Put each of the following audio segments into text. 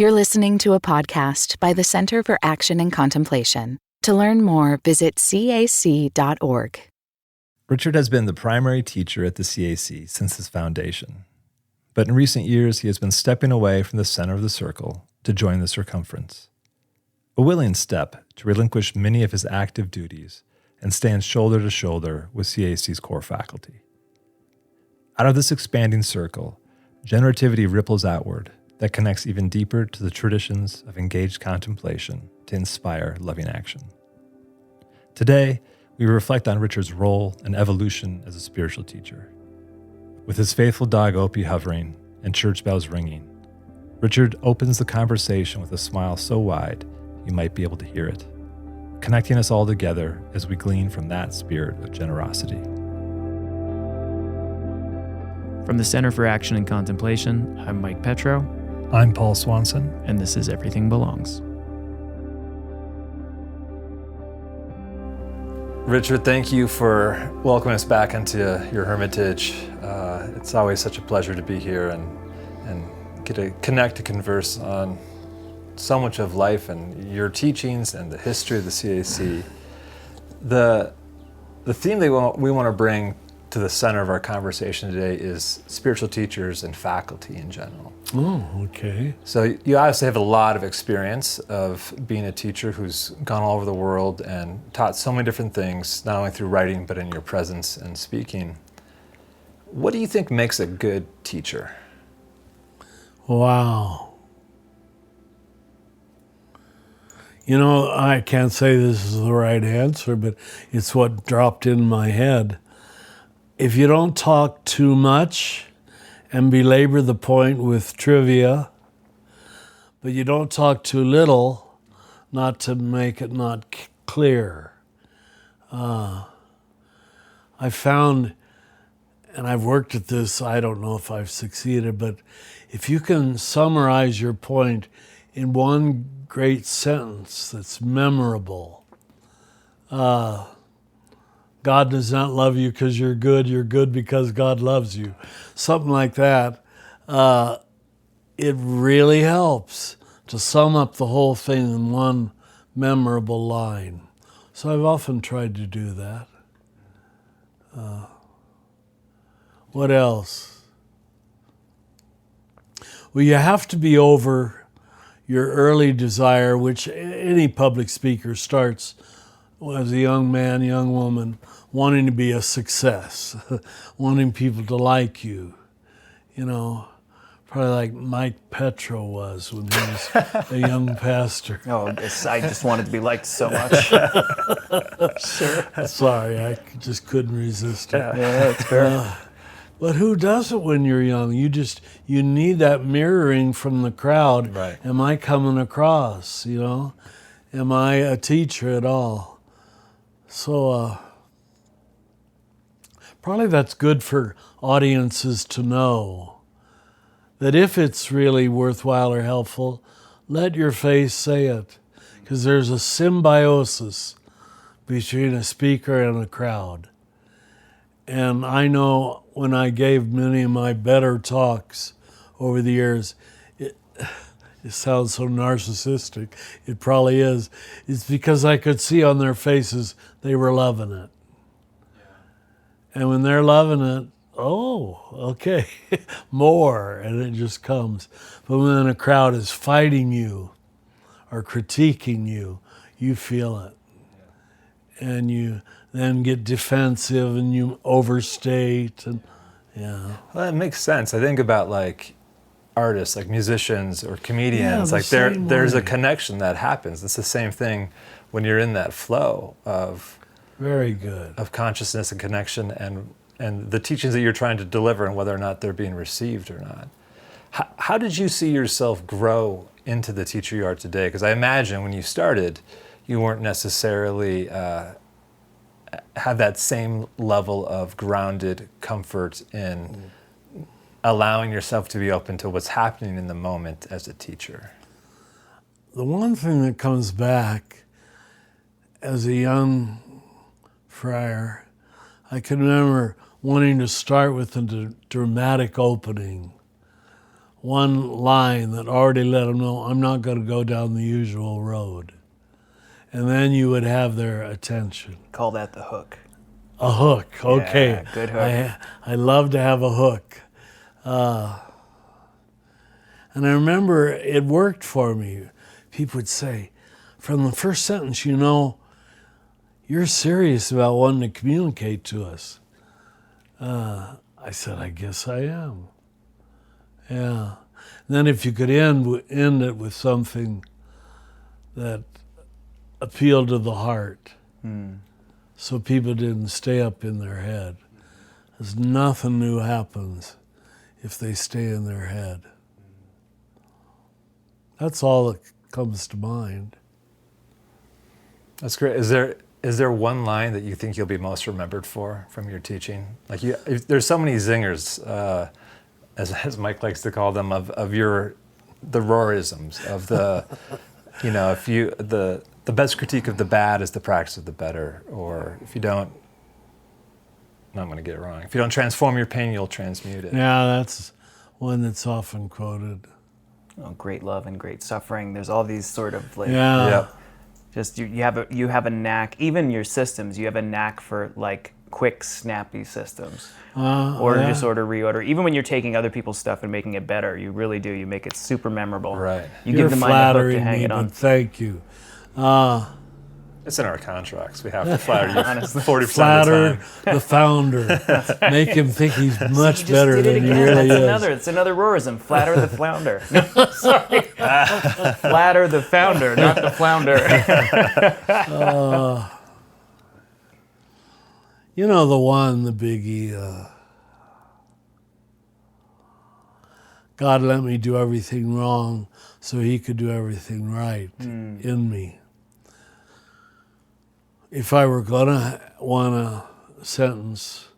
You're listening to a podcast by the Center for Action and Contemplation. To learn more, visit cac.org. Richard has been the primary teacher at the CAC since its foundation. But in recent years, he has been stepping away from the center of the circle to join the circumference. A willing step to relinquish many of his active duties and stand shoulder to shoulder with CAC's core faculty. Out of this expanding circle, generativity ripples outward that connects even deeper to the traditions of engaged contemplation to inspire loving action. Today, we reflect on Richard's role and evolution as a spiritual teacher. With his faithful dog Opie hovering and church bells ringing, Richard opens the conversation with a smile so wide you might be able to hear it, connecting us all together as we glean from that spirit of generosity. From the Center for Action and Contemplation, I'm Mike Petro. I'm Paul Swanson. And this is Everything Belongs. Richard, thank you for welcoming us back into your hermitage. It's always such a pleasure to be here and get to connect, to converse on so much of life and your teachings and the history of the CAC. The theme that we want to bring to the center of our conversation today is spiritual teachers and faculty in general. Oh, okay. So you obviously have a lot of experience of being a teacher who's gone all over the world and taught so many different things, not only through writing, but in your presence and speaking. What do you think makes a good teacher? Wow. You know, I can't say this is the right answer, but it's what dropped in my head. If you don't talk too much and belabor the point with trivia, but you don't talk too little, not to make it not clear. I found, and I've worked at this, I don't know if I've succeeded, but if you can summarize your point in one great sentence that's memorable, God does not love you because you're good because God loves you. Something like that. It really helps to sum up the whole thing in one memorable line. So I've often tried to do that. What else? Well, you have to be over your early desire, which any public speaker starts as a young man, young woman, wanting to be a success, wanting people to like you, you know, probably like Mike Petro was when he was a young pastor. Oh, I just wanted to be liked so much. Sure. Sorry, I just couldn't resist it. Yeah, that's fair. But who doesn't when you're young? You need that mirroring from the crowd. Right. Am I coming across, you know? Am I a teacher at all? So probably that's good for audiences to know, that if it's really worthwhile or helpful, let your face say it, because there's a symbiosis between a speaker and a crowd. And I know when I gave many of my better talks over the years, it sounds so narcissistic, it probably is. It's because I could see on their faces they were loving it. Yeah. And when they're loving it, oh, okay, more, and it just comes. But when a crowd is fighting you or critiquing you, you feel it. Yeah. And you then get defensive and you overstate, and yeah. Well, that makes sense. I think about like artists, like musicians or comedians, like there's a connection that happens. It's the same thing when you're in that flow of very good of consciousness and connection and the teachings that you're trying to deliver and whether or not they're being received or not. How did you see yourself grow into the teacher you are today? Because I imagine when you started, you weren't necessarily have that same level of grounded comfort in allowing yourself to be open to what's happening in the moment as a teacher. The one thing that comes back as a young friar, I can remember wanting to start with a dramatic opening, one line that already let them know, I'm not going to go down the usual road. And then you would have their attention. Call that the hook. A hook, okay. Yeah, good hook. I love to have a hook. And I remember it worked for me. People would say, from the first sentence, you know, you're serious about wanting to communicate to us. I said, I guess I am. Yeah. And then if you could end it with something that appealed to the heart, so people didn't stay up in their head. Because nothing new happens if they stay in their head. That's all that comes to mind. That's great. Is there one line that you think you'll be most remembered for from your teaching? Like there's so many zingers, as Mike likes to call them, of the Rohrisms, of the, you know, if you the best critique of the bad is the practice of the better, or if you don't, no, I'm going to get it wrong. If you don't transform your pain, you'll transmute it. Yeah, that's one that's often quoted. Oh, great love and great suffering. There's all these sort of like, Yep. just you have a knack. Even your systems, you have a knack for like quick, snappy systems. Order, disorder, reorder. Even when you're taking other people's stuff and making it better, you really do. You make it super memorable. Right. You You're give the mind a hook to flattering hang me, it on. but thank you. It's in our contracts. We have to flatter you Honestly. 40% Flatter of the time. the founder. Make him think he's much You just better did it than he again. really That's is. It's another Rohrism. Flatter the flounder. No, sorry. Flatter the founder, not the flounder. You know the biggie, God let me do everything wrong so he could do everything right in me. If I were gonna want a sentence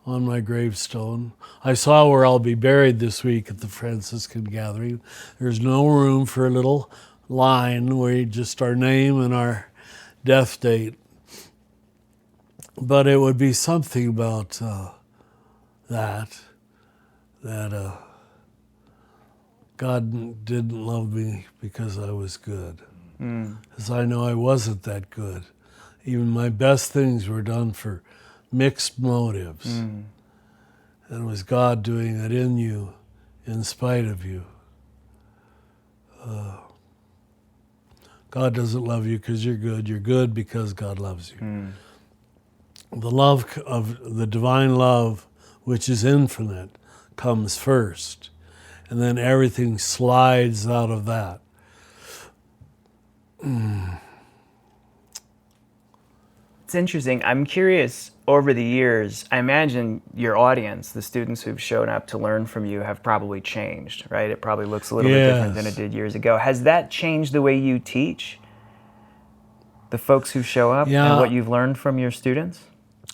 on my gravestone, I saw where I'll be buried this week at the Franciscan gathering. There's no room for a little line where you just our name and our death date. But it would be something about that God didn't love me because I was good. Because I know I wasn't that good. Even my best things were done for mixed motives. And it was God doing it in you, in spite of you. God doesn't love you because you're good. You're good because God loves you. The love of the divine love, which is infinite, comes first. And then everything slides out of that. It's interesting. I'm curious, over the years, I imagine your audience, the students who've shown up to learn from you, have probably changed, right? It probably looks a little bit different than it did years ago. Has that changed the way you teach? The folks who show up and what you've learned from your students?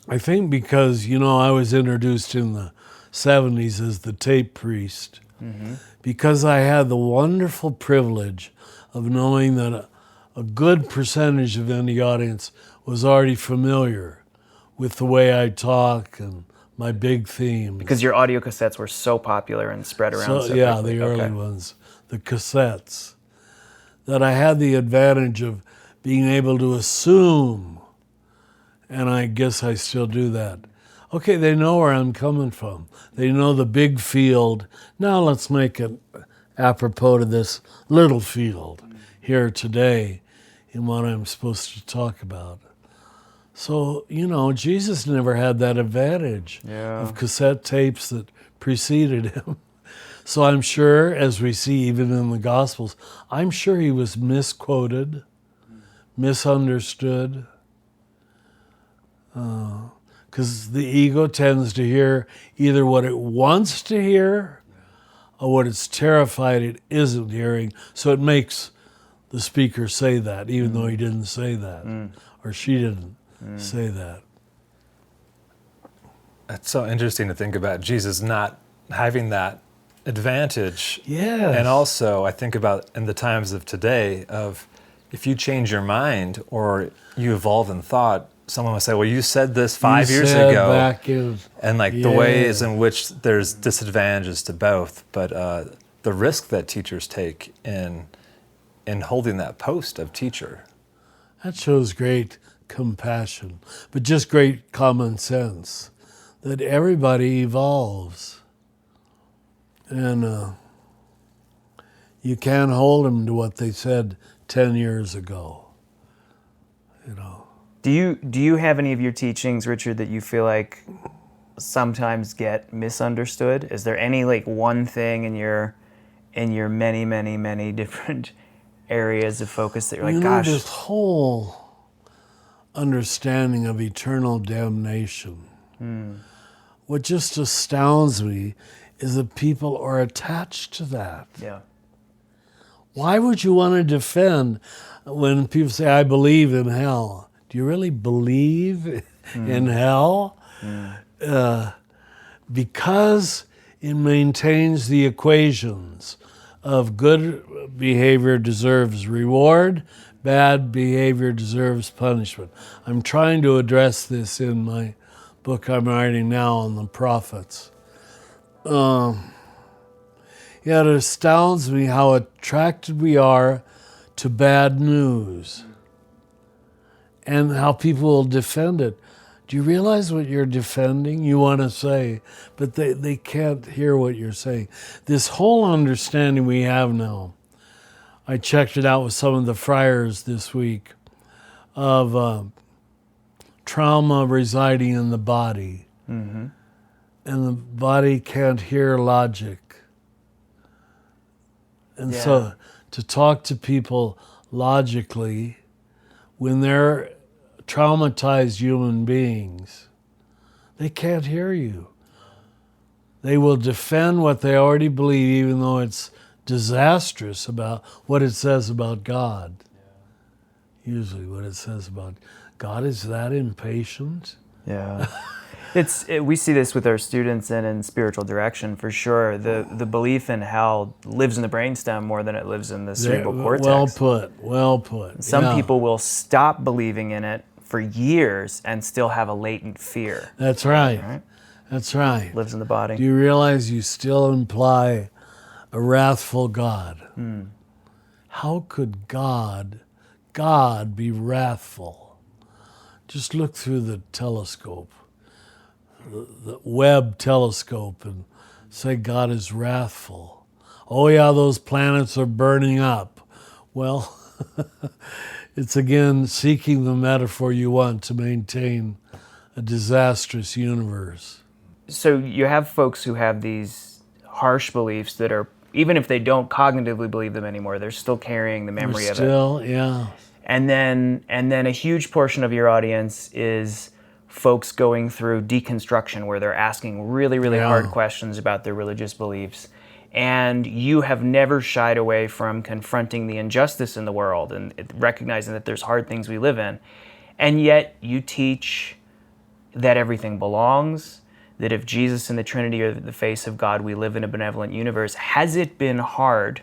I think because, you know, I was introduced in the 70s as the tape priest. Because I had the wonderful privilege of knowing that a good percentage of the audience was already familiar with the way I talk and my big themes. Because your audio cassettes were so popular and spread around so yeah, quickly. the early ones, the cassettes, that I had the advantage of being able to assume, and I guess I still do that. Okay, they know where I'm coming from. They know the big field. Now let's make it apropos to this little field here today in what I'm supposed to talk about. So, you know, Jesus never had that advantage of cassette tapes that preceded him. So I'm sure, as we see even in the Gospels, I'm sure he was misquoted, misunderstood, because the ego tends to hear either what it wants to hear or what it's terrified it isn't hearing. So it makes the speaker say that, even though he didn't say that, or she didn't say that. It's so interesting to think about Jesus not having that advantage. Yes. And also, I think about in the times of today, of if you change your mind or you evolve in thought, someone will say, well, you said this 5 years ago. Back in, And like the ways in which there's disadvantages to both. But the risk that teachers take in holding that post of teacher. That shows great compassion, but just great common sense that everybody evolves. And you can't hold them to what they said 10 years ago, you know. Do you have any of your teachings, Richard, that you feel like sometimes get misunderstood? Is there any like one thing in your many, many, many different areas of focus that you're like, gosh, this whole understanding of eternal damnation, what just astounds me is that people are attached to that. Yeah. Why would you want to defend when people say, I believe in hell? Do you really believe in hell? Because it maintains the equations of good behavior deserves reward, bad behavior deserves punishment. I'm trying to address this in my book I'm writing now on the prophets. Yet it astounds me how attracted we are to bad news and how people will defend it. Do you realize what you're defending? You want to say, but they can't hear what you're saying. This whole understanding we have now, I checked it out with some of the friars this week, of trauma residing in the body. Mm-hmm. And the body can't hear logic. And so to talk to people logically when they're traumatized human beings, they can't hear you. They will defend what they already believe, even though it's disastrous about what it says about God. Usually what it says about God is that impatient. Yeah. We see this with our students and in spiritual direction for sure. The belief in hell lives in the brainstem more than it lives in the cerebral cortex. Well put. Some people will stop believing in it for years and still have a latent fear. That's right. That's right. Lives in the body. Do you realize you still imply a wrathful God? How could God be wrathful? Just look through the telescope, the Webb telescope, and say God is wrathful. Oh yeah, those planets are burning up. Well, it's again seeking the metaphor you want to maintain a disastrous universe. So you have folks who have these harsh beliefs that are, even if they don't cognitively believe them anymore, they're still carrying the memory of it. Yeah. And then a huge portion of your audience is folks going through deconstruction, where they're asking really, really hard questions about their religious beliefs. And you have never shied away from confronting the injustice in the world and recognizing that there's hard things we live in. And yet you teach that everything belongs, that if Jesus and the Trinity are the face of God, we live in a benevolent universe. Has it been hard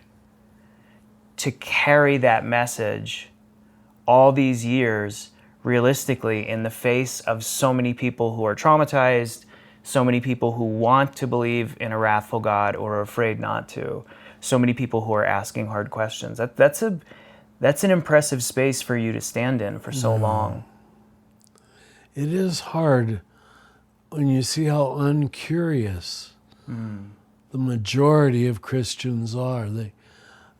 to carry that message all these years realistically in the face of so many people who are traumatized, so many people who want to believe in a wrathful God or are afraid not to, so many people who are asking hard questions? That's an impressive space for you to stand in for so long. It is hard when you see how uncurious the majority of Christians are. They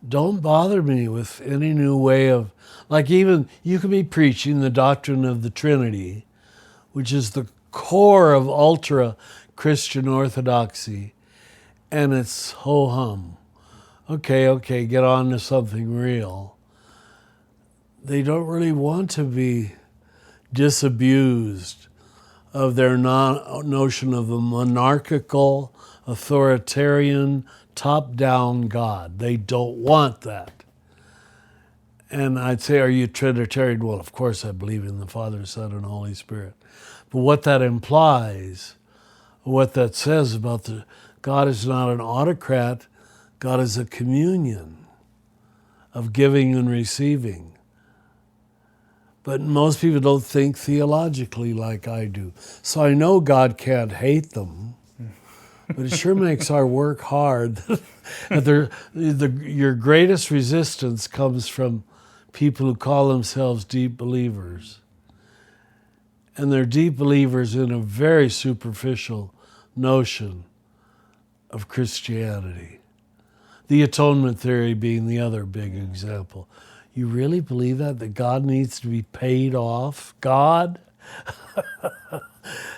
don't bother me with any new way of, like, even you could be preaching the doctrine of the Trinity, which is the core of ultra-Christian orthodoxy, and it's ho-hum. Okay, get on to something real. They don't really want to be disabused of their notion of a monarchical, authoritarian, top-down God. They don't want that. And I'd say, are you Trinitarian? Well, of course I believe in the Father, Son, and Holy Spirit. But what that implies, what that says about God is not an autocrat, God is a communion of giving and receiving. But most people don't think theologically like I do. So I know God can't hate them. but it sure makes our work hard. Your greatest resistance comes from people who call themselves deep believers. And they're deep believers in a very superficial notion of Christianity. The atonement theory being the other big example. You really believe that God needs to be paid off? God?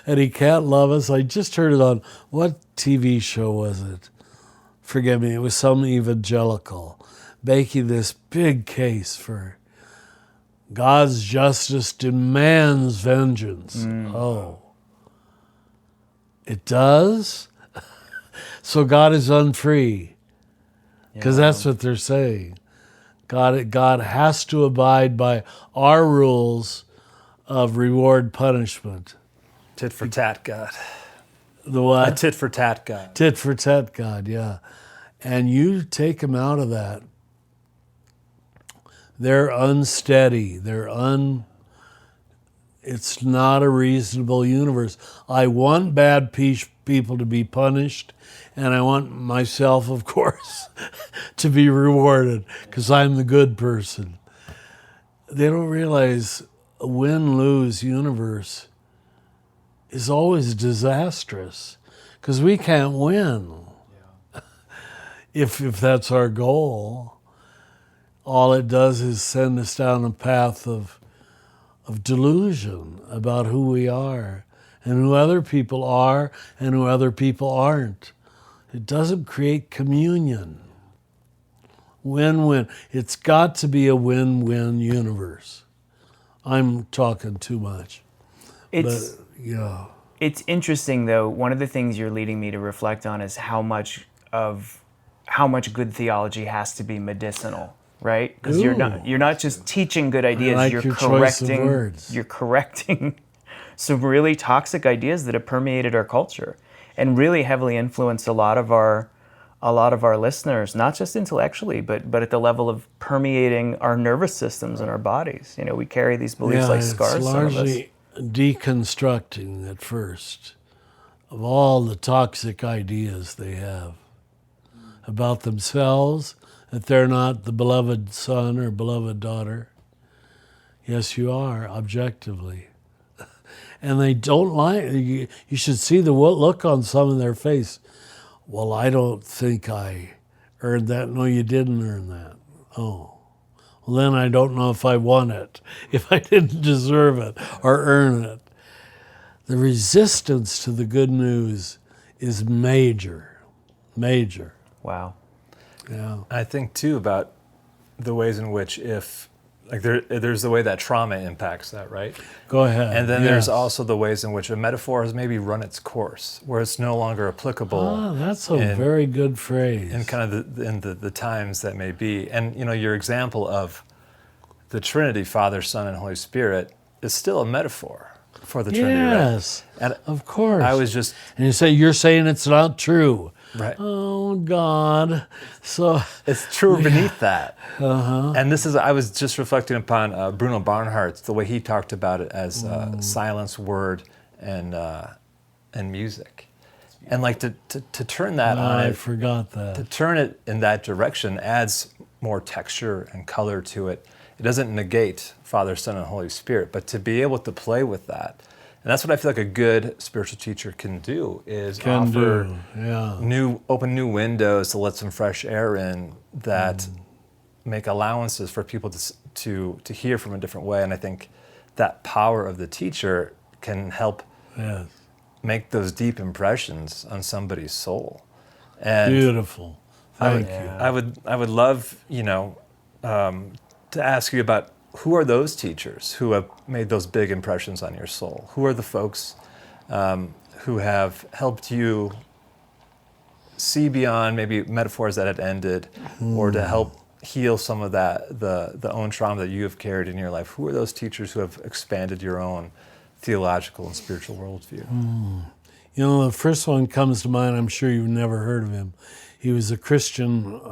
And he can't love us? I just heard it on, what TV show was it? Forgive me, it was some evangelical making this big case for God's justice demands vengeance. Oh. It does? So God is unfree. Because that's what they're saying. God has to abide by our rules of reward punishment. Tit for tat God. The what? A tit for tat God. Tit for tat God, yeah. And you take them out of that. They're unsteady. It's not a reasonable universe. I want bad people to be punished, and I want myself, of course, to be rewarded because I'm the good person. They don't realize a win-lose universe is always disastrous because we can't win. If that's our goal, all it does is send us down a path of delusion about who we are and who other people are and who other people aren't. It doesn't create communion. Win-win. It's got to be a win-win universe. I'm talking too much. It's interesting, though. One of the things you're leading me to reflect on is how much good theology has to be medicinal, right? Because you're not just teaching good ideas. I like your choice of words. You're correcting some really toxic ideas that have permeated our culture and really heavily influenced a lot of our listeners, not just intellectually, but at the level of permeating our nervous systems and our bodies. You know, we carry these beliefs like scars. It's largely deconstructing at first of all the toxic ideas they have about themselves, that they're not the beloved son or beloved daughter. Yes, you are, objectively. And they don't like, you should see the look on some of their face. Well, I don't think I earned that. No, you didn't earn that. Oh. Well, then I don't know if I won it, if I didn't deserve it or earn it. The resistance to the good news is major. Wow. Yeah. I think, too, about the ways in which there's the way that trauma impacts that, right? Go ahead. And then there's also the ways in which a metaphor has maybe run its course, where it's no longer applicable. Ah, that's a very good phrase. In kind of the times that may be. And, your example of the Trinity, Father, Son, and Holy Spirit, is still a metaphor for the Trinity, right? Yes, and of course. I was just... And you're saying it's not true. Right. Oh, God. So it's true beneath that. Uh-huh. And I was just reflecting upon Bruno Barnhart's, the way he talked about it as silence, word, and music. And like to turn that on I it, forgot that. To turn it in that direction adds more texture and color to it. It doesn't negate Father, Son, and Holy Spirit, but to be able to play with that. And that's what I feel like a good spiritual teacher can do, is open new windows to let some fresh air in that make allowances for people to hear from a different way. And I think that power of the teacher can help make those deep impressions on somebody's soul. And beautiful. Thank you. I would love, to ask you about, who are those teachers who have made those big impressions on your soul? Who are the folks who have helped you see beyond maybe metaphors that had ended, or to help heal some of that, the own trauma that you have carried in your life? Who are those teachers who have expanded your own theological and spiritual worldview? The first one comes to mind. I'm sure you've never heard of him. He was a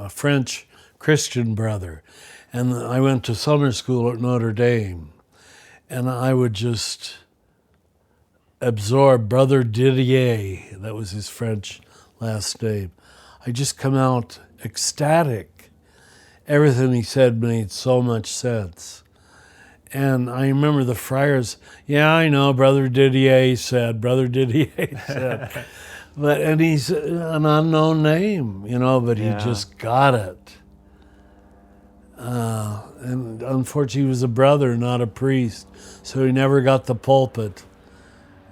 French Christian brother. And I went to summer school at Notre Dame, and I would just absorb Brother Didier, that was his French last name. I just come out ecstatic. Everything he said made so much sense. And I remember the friars, yeah, I know, Brother Didier said. And he's an unknown name, but he just got it. And unfortunately, he was a brother, not a priest, so he never got the pulpit.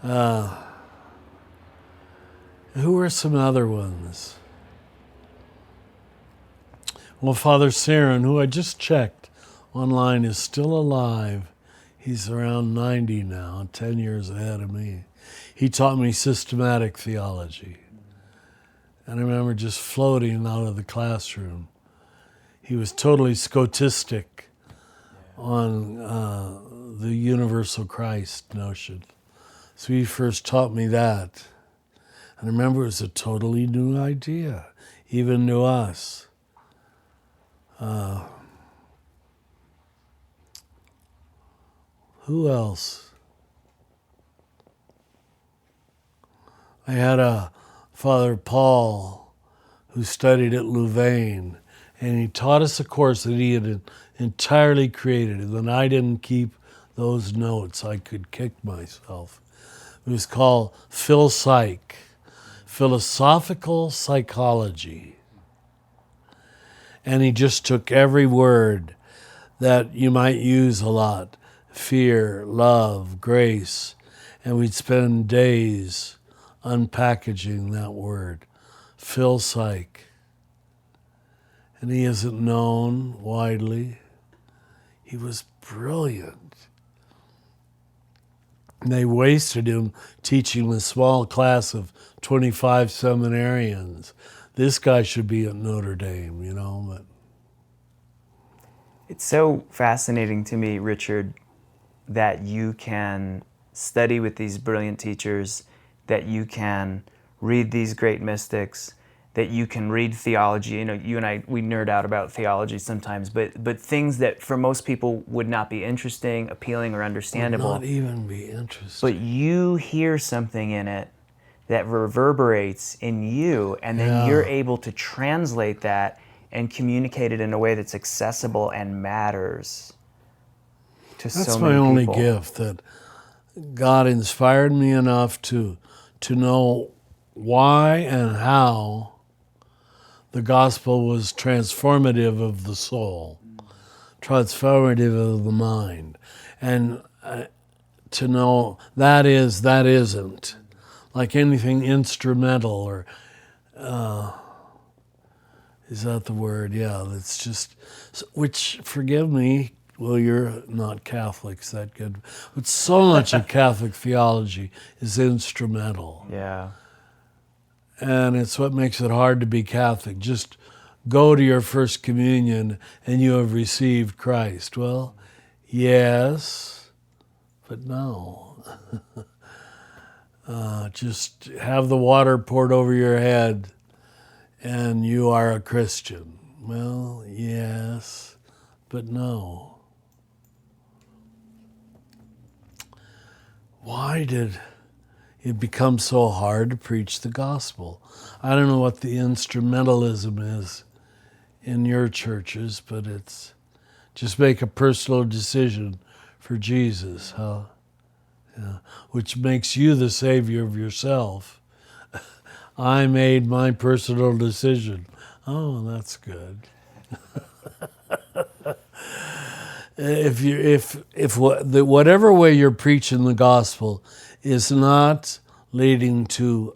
Who were some other ones? Well, Father Sarin, who I just checked online, is still alive. He's around 90 now, 10 years ahead of me. He taught me systematic theology. And I remember just floating out of the classroom. He was totally Scotistic on the universal Christ notion. So he first taught me that. And I remember it was a totally new idea, even to us. Who else? I had a Father Paul who studied at Louvain, and he taught us a course that he had entirely created, and then I didn't keep those notes. I could kick myself. It was called Phil-Psych, Philosophical Psychology. And he just took every word that you might use a lot, fear, love, grace, and we'd spend days unpackaging that word, Phil-Psych. And he isn't known widely. He was brilliant. And they wasted him teaching a small class of 25 seminarians. This guy should be at Notre Dame, but... It's so fascinating to me, Richard, that you can study with these brilliant teachers, that you can read these great mystics, that you can read theology. You and I, we nerd out about theology sometimes, but things that for most people would not be interesting, appealing, or understandable. Would not even be interesting. But you hear something in it that reverberates in you, and then you're able to translate that and communicate it in a way that's accessible and matters to so many people. That's my only gift, that God inspired me enough to know why and how the gospel was transformative of the soul, transformative of the mind, and to know that isn't. Like anything instrumental, or is that the word? Yeah, that's just, which, forgive me, well, you're not Catholics that good, but so much of Catholic theology is instrumental. Yeah. And it's what makes it hard to be Catholic. Just go to your first communion and you have received Christ. Well, yes, but no. Just have the water poured over your head and you are a Christian. Well, yes, but no. Why did it become so hard to preach the gospel? I don't know what the instrumentalism is in your churches, but it's just make a personal decision for Jesus, huh? Yeah. Which makes you the savior of yourself. I made my personal decision. Oh, that's good. If whatever way you're preaching the gospel is not leading to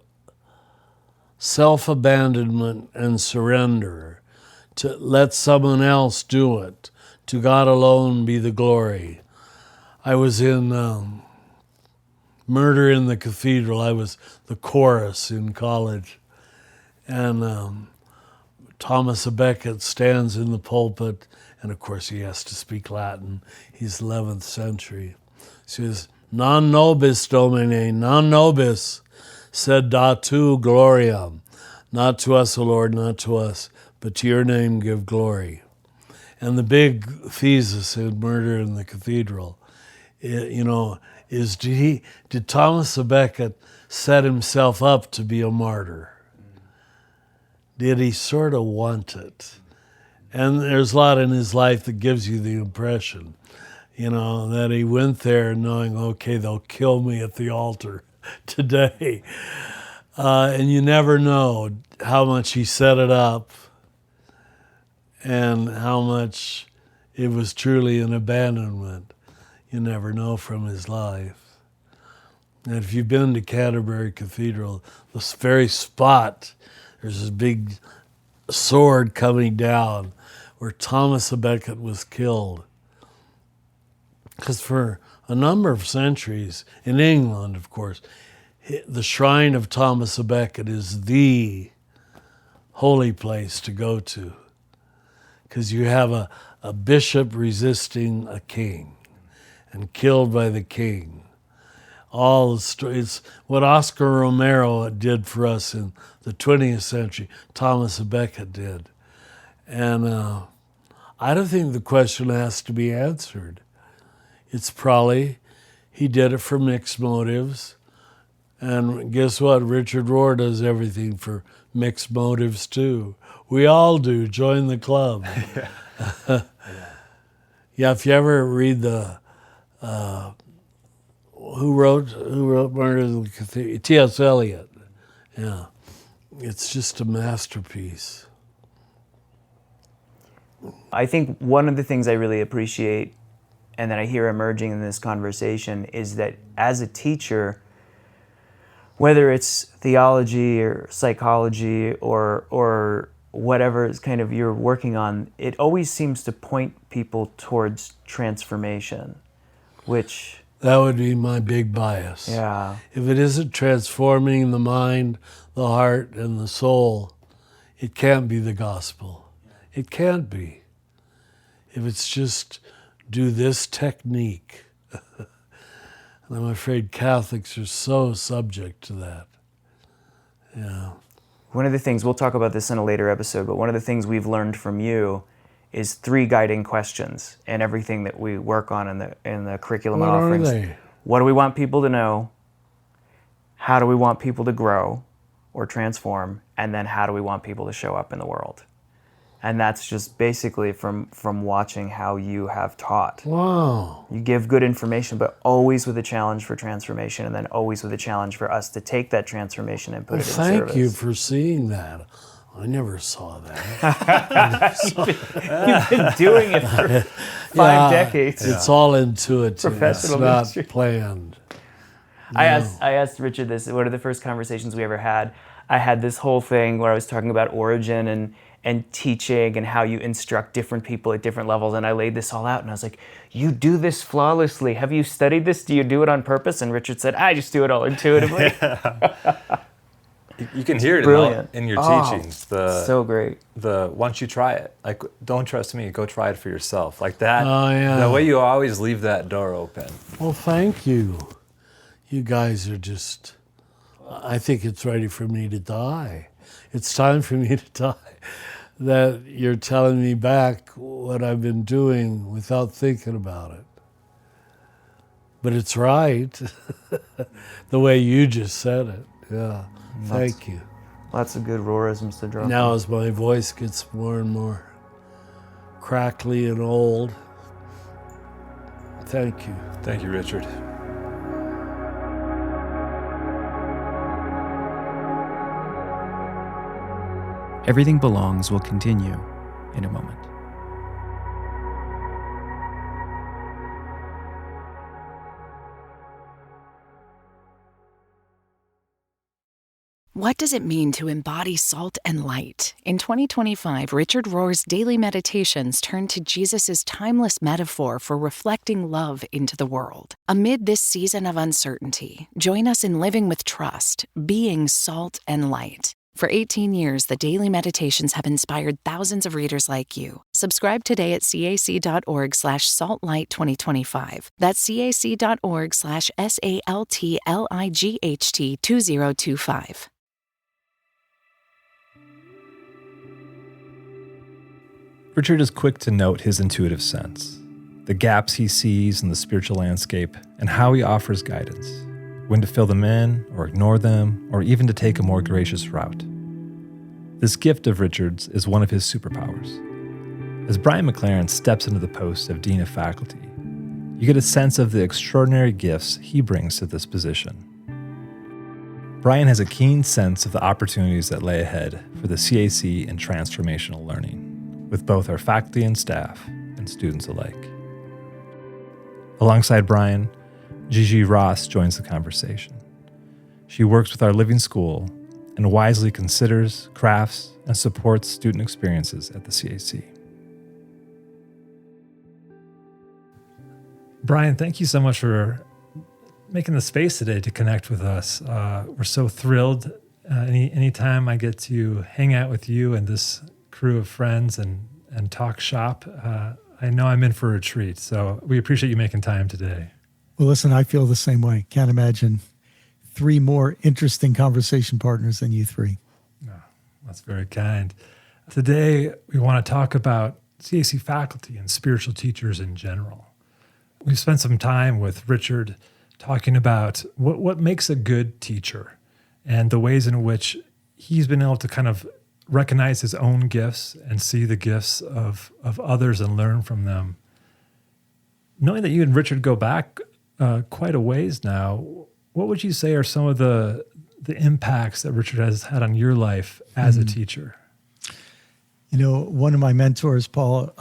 self-abandonment and surrender, to let someone else do it, to God alone be the glory. I was in Murder in the Cathedral. I was the chorus in college. And Thomas à Becket stands in the pulpit, and of course he has to speak Latin. He's 11th century. He says, non nobis Domine, non nobis, sed datu gloriam. Not to us, O Lord, not to us, but to your name give glory. And the big thesis in Murder in the Cathedral, is did Thomas à Becket set himself up to be a martyr? did he sort of want it? And there's a lot in his life that gives you the impression, that he went there knowing, okay, they'll kill me at the altar today. And you never know how much he set it up and how much it was truly an abandonment. You never know from his life. And if you've been to Canterbury Cathedral, this very spot, there's this big sword coming down where Thomas à Becket was killed. Because for a number of centuries, in England, of course, the shrine of Thomas à Becket is the holy place to go to. Because you have a bishop resisting a king and killed by the king. All the stories, what Oscar Romero did for us in the 20th century, Thomas à Becket did. And I don't think the question has to be answered. It's probably he did it for mixed motives. And guess what? Richard Rohr does everything for mixed motives too. We all do. Join the club. Yeah, if you ever read the who wrote Murder in the Cathedral? T.S. Eliot. Yeah, it's just a masterpiece. I think one of the things I really appreciate and that I hear emerging in this conversation is that as a teacher, whether it's theology or psychology or whatever is kind of you're working on, it always seems to point people towards transformation, which... That would be my big bias. Yeah. If it isn't transforming the mind, the heart, and the soul, it can't be the gospel. It can't be. If it's just do this technique. And I'm afraid Catholics are so subject to that. Yeah. One of the things, we'll talk about this in a later episode, but one of the things we've learned from you is 3 guiding questions in everything that we work on in the curriculum What and offerings. Are they? What do we want people to know? How do we want people to grow or transform? And then how do we want people to show up in the world? And that's just basically from watching how you have taught. Wow. You give good information, but always with a challenge for transformation, and then always with a challenge for us to take that transformation and put it in service. Thank you for seeing that. I never saw that. You've been doing it for 5 decades. It's all intuitive. Professional it's ministry. not planned. I asked Richard this, one of the first conversations we ever had. I had this whole thing where I was talking about origin and teaching and how you instruct different people at different levels, and I laid this all out, and I was like, you do this flawlessly. Have you studied this? Do you do it on purpose? And Richard said, I just do it all intuitively. You can hear it in your teachings. So great. Once you try it, like, don't trust me, go try it for yourself. Like that. Oh, yeah. The way you always leave that door open. Well, thank you. You guys are just, I think it's ready for me to die. It's time for me to die. That you're telling me back what I've been doing without thinking about it. But it's right, the way you just said it. Yeah, thank you. Lots of good Rohrisms to drop. Now as my voice gets more and more crackly and old, thank you. Thank you, Richard. Everything Belongs will continue in a moment. What does it mean to embody salt and light? In 2025, Richard Rohr's daily meditations turn to Jesus' timeless metaphor for reflecting love into the world. Amid this season of uncertainty, join us in living with trust, being salt and light. For 18 years, the daily meditations have inspired thousands of readers like you. Subscribe today at cac.org/saltlight2025. That's cac.org/SALTLIGHT2025. Richard is quick to note his intuitive sense, the gaps he sees in the spiritual landscape, and how he offers guidance, when to fill them in or ignore them, or even to take a more gracious route. This gift of Richard's is one of his superpowers. As Brian McLaren steps into the post of Dean of Faculty, you get a sense of the extraordinary gifts he brings to this position. Brian has a keen sense of the opportunities that lay ahead for the CAC in transformational learning, with both our faculty and staff and students alike. Alongside Brian, Gigi Ross joins the conversation. She works with our living school and wisely considers, crafts, and supports student experiences at the CAC. Brian, thank you so much for making the space today to connect with us. We're so thrilled. Anytime I get to hang out with you and this crew of friends and talk shop, I know I'm in for a treat. So we appreciate you making time today. Well, listen, I feel the same way. Can't imagine 3 more interesting conversation partners than you 3. Oh, that's very kind. Today, we want to talk about CAC faculty and spiritual teachers in general. We've spent some time with Richard talking about what makes a good teacher and the ways in which he's been able to kind of recognize his own gifts and see the gifts of others and learn from them. Knowing that you and Richard go back quite a ways now, what would you say are some of the impacts that Richard has had on your life as a teacher? You know, one of my mentors, Paul,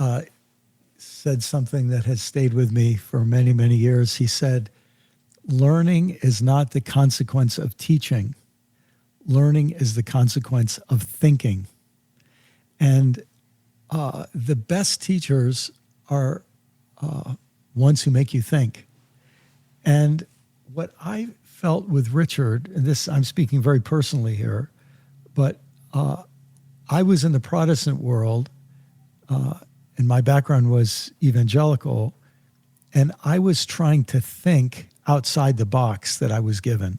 said something that has stayed with me for many, many years. He said, learning is not the consequence of teaching. Learning is the consequence of thinking. And the best teachers are ones who make you think. And what I felt with Richard, and this I'm speaking very personally here, but I was in the Protestant world, and my background was evangelical, and I was trying to think outside the box that I was given.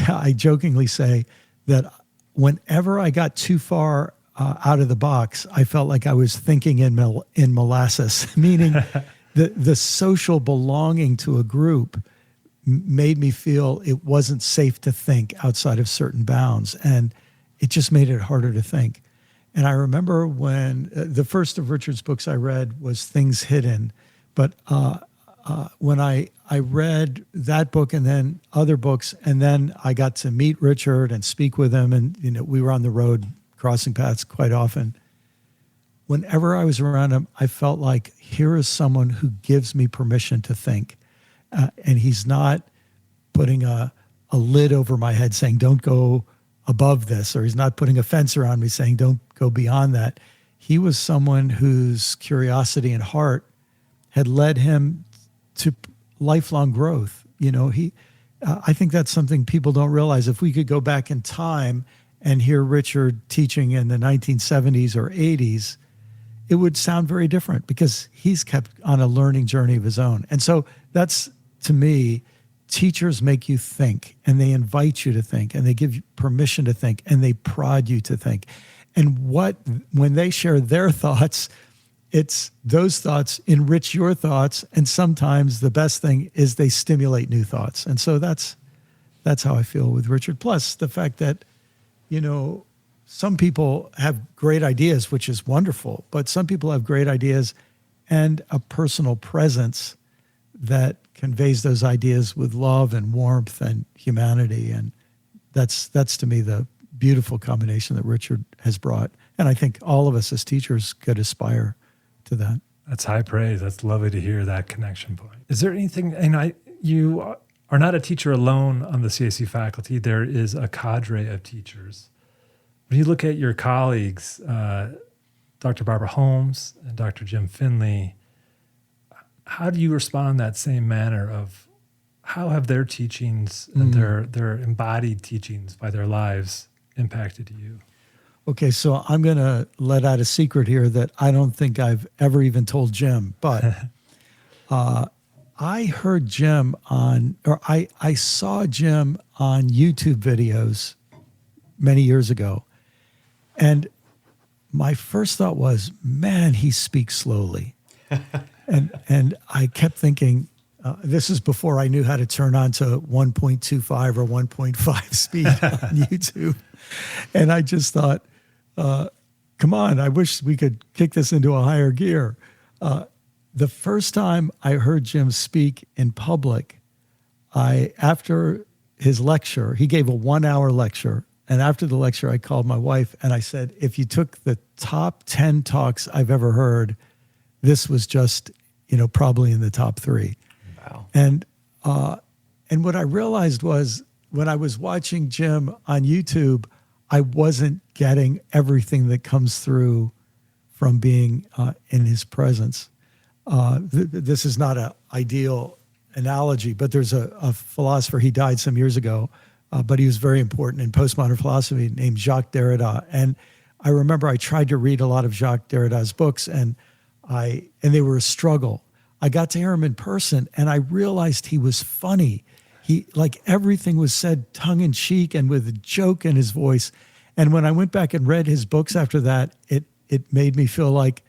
I jokingly say that whenever I got too far out of the box, I felt like I was thinking in molasses, meaning the social belonging to a group made me feel it wasn't safe to think outside of certain bounds, and it just made it harder to think. And I remember when the first of Richard's books I read was Things Hidden, but when I read that book and then other books, and then I got to meet Richard and speak with him, and we were on the road crossing paths quite often. Whenever I was around him, I felt like here is someone who gives me permission to think. And he's not putting a lid over my head saying, don't go above this, or he's not putting a fence around me saying, don't go beyond that. He was someone whose curiosity and heart had led him to lifelong growth. I think that's something people don't realize. If we could go back in time and hear Richard teaching in the 1970s or 80s, it would sound very different because he's kept on a learning journey of his own. And so that's, to me, teachers make you think, and they invite you to think, and they give you permission to think, and they prod you to think. And when they share their thoughts, it's those thoughts enrich your thoughts, and sometimes the best thing is they stimulate new thoughts. And so that's how I feel with Richard. Plus the fact that, some people have great ideas, which is wonderful, but some people have great ideas and a personal presence that conveys those ideas with love and warmth and humanity. And that's to me the beautiful combination that Richard has brought. And I think all of us as teachers could aspire to that. That's high praise. That's lovely to hear that connection point. Is there anything, you are not a teacher alone on the CAC faculty. There is a cadre of teachers. When you look at your colleagues, Dr. Barbara Holmes and Dr. Jim Finley, how do you respond in that same manner of how have their teachings and their embodied teachings by their lives impacted you? Okay, so I'm going to let out a secret here that I don't think I've ever even told Jim, but I heard Jim I saw Jim on YouTube videos many years ago. And my first thought was, man, he speaks slowly. and I kept thinking, this is before I knew how to turn on to 1.25 or 1.5 speed on YouTube. And I just thought, come on, I wish we could kick this into a higher gear. The first time I heard Jim speak in public, after his lecture, he gave a 1-hour lecture. And after the lecture, I called my wife and I said, if you took the top 10 talks I've ever heard, this was just, probably in the top 3. Wow. And what I realized was when I was watching Jim on YouTube, I wasn't getting everything that comes through from being in his presence. This is not an ideal analogy, but there's a philosopher, he died some years ago, but he was very important in postmodern philosophy, named Jacques Derrida. And I remember I tried to read a lot of Jacques Derrida's books, and they were a struggle. I got to hear him in person, and I realized he was funny. Everything was said tongue in cheek and with a joke in his voice. And when I went back and read his books after that, it made me feel like,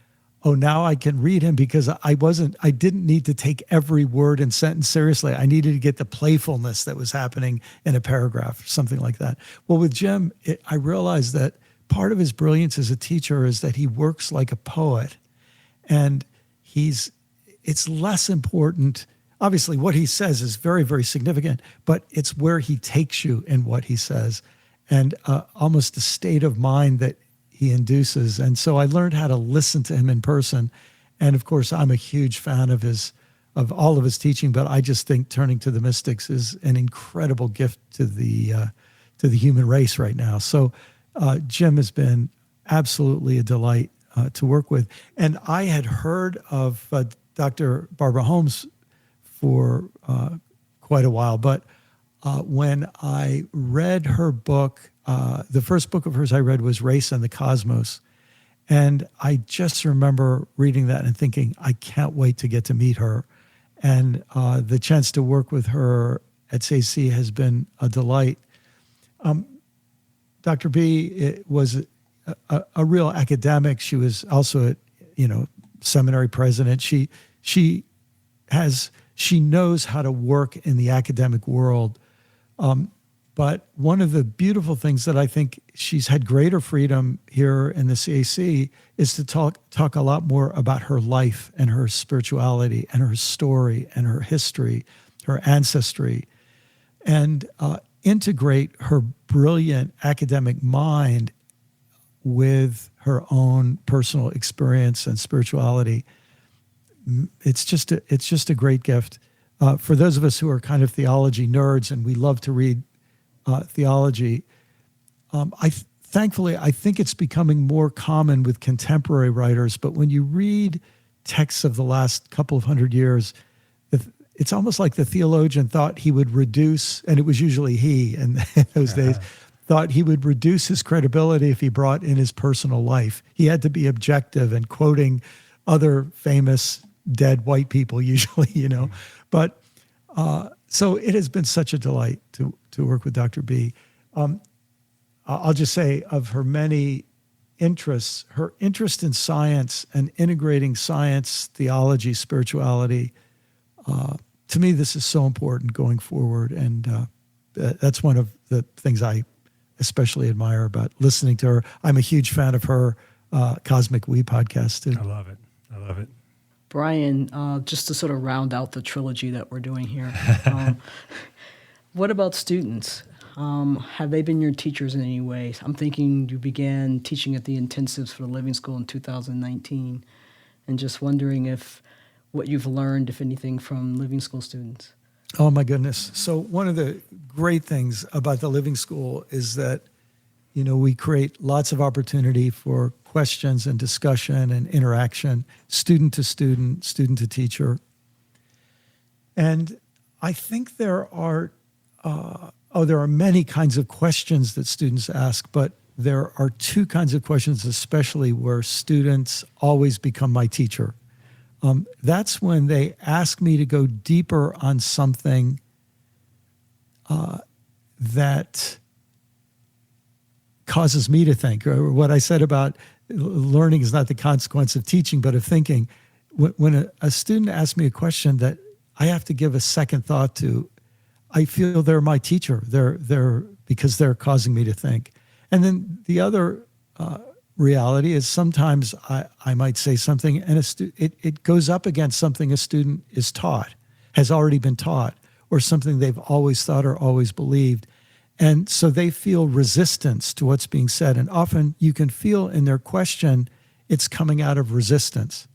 oh, now I can read him, because I didn't need to take every word and sentence seriously. I needed to get the playfulness that was happening in a paragraph, something like that. Well, with Jim, I realized that part of his brilliance as a teacher is that he works like a poet, and it's less important. Obviously, what he says is very, very significant, but it's where he takes you in what he says, and almost the state of mind that he induces. And so I learned how to listen to him in person. And of course, I'm a huge fan of all of his teaching, but I just think Turning to the Mystics is an incredible gift to the human race right now. So Jim has been absolutely a delight to work with. And I had heard of Dr. Barbara Holmes for quite a while, but when I read her book, the first book of hers I read was Race and the Cosmos. And I just remember reading that and thinking, I can't wait to get to meet her. And the chance to work with her at CAC has been a delight. Dr. B was a real academic. She was also a seminary president. She knows how to work in the academic world. But one of the beautiful things that I think she's had greater freedom here in the CAC is to talk a lot more about her life and her spirituality and her story and her history, her ancestry, and integrate her brilliant academic mind with her own personal experience and spirituality. It's just a great gift. For those of us who are kind of theology nerds and we love to read theology, thankfully, I think it's becoming more common with contemporary writers. But when you read texts of the last couple of hundred years, it's almost like the theologian thought he would reduce, and it was usually he in those days, thought he would reduce his credibility if he brought in his personal life. He had to be objective and quoting other famous dead white people usually, But so it has been such a delight to work with Dr. B. I'll just say, of her many interests, her interest in science and integrating science, theology, spirituality, to me, this is so important going forward. And that's one of the things I especially admire about listening to her. I'm a huge fan of her Cosmic We podcast, too. I love it. Brian, just to sort of round out the trilogy that we're doing here, what about students? Have they been your teachers in any way? I'm thinking you began teaching at the intensives for the Living School in 2019, and just wondering if what you've learned, if anything, from Living School students. Oh, my goodness. So one of the great things about the Living School is that, we create lots of opportunity for questions and discussion and interaction, student to student, student to teacher. And I think there are many kinds of questions that students ask, but there are two kinds of questions especially where students always become my teacher. That's when they ask me to go deeper on something that causes me to think. Or what I said about learning is not the consequence of teaching, but of thinking. When a student asks me a question that I have to give a second thought to, I feel they're my teacher. They're because they're causing me to think. And then the other reality is sometimes I might say something and it goes up against something a student is taught, has already been taught, or something they've always thought or always believed. And so they feel resistance to what's being said. And often you can feel in their question, it's coming out of resistance.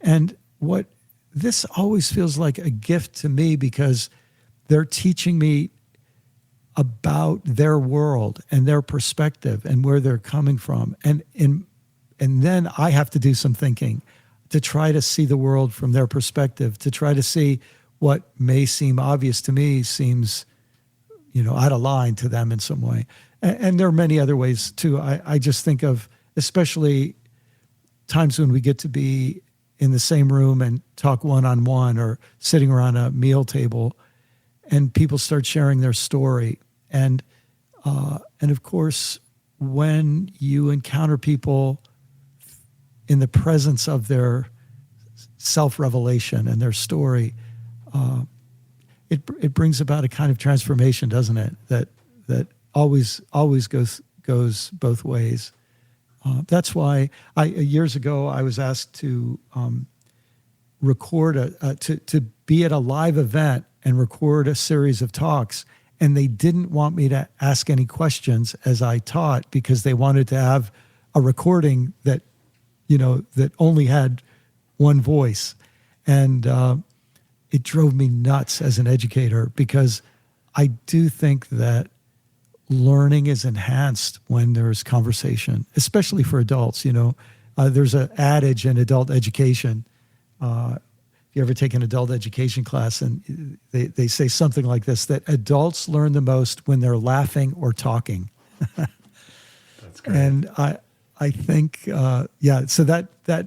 And what this always feels like a gift to me, because they're teaching me about their world and their perspective and where they're coming from. And then I have to do some thinking to try to see the world from their perspective, to try to see what may seem obvious to me seems, out of line to them in some way. And there are many other ways too. I just think of especially times when we get to be in the same room and talk one-on-one or sitting around a meal table and people start sharing their story. And of course, when you encounter people in the presence of their self-revelation and their story, it brings about a kind of transformation, doesn't it? That always goes both ways. That's why years ago I was asked to record to be at a live event and record a series of talks, and they didn't want me to ask any questions as I taught because they wanted to have a recording that that only had one voice, and it drove me nuts as an educator, because I do think that learning is enhanced when there's conversation, especially for adults. There's an adage in adult education. If you ever take an adult education class, and they say something like this, that adults learn the most when they're laughing or talking. That's great. And I think, so that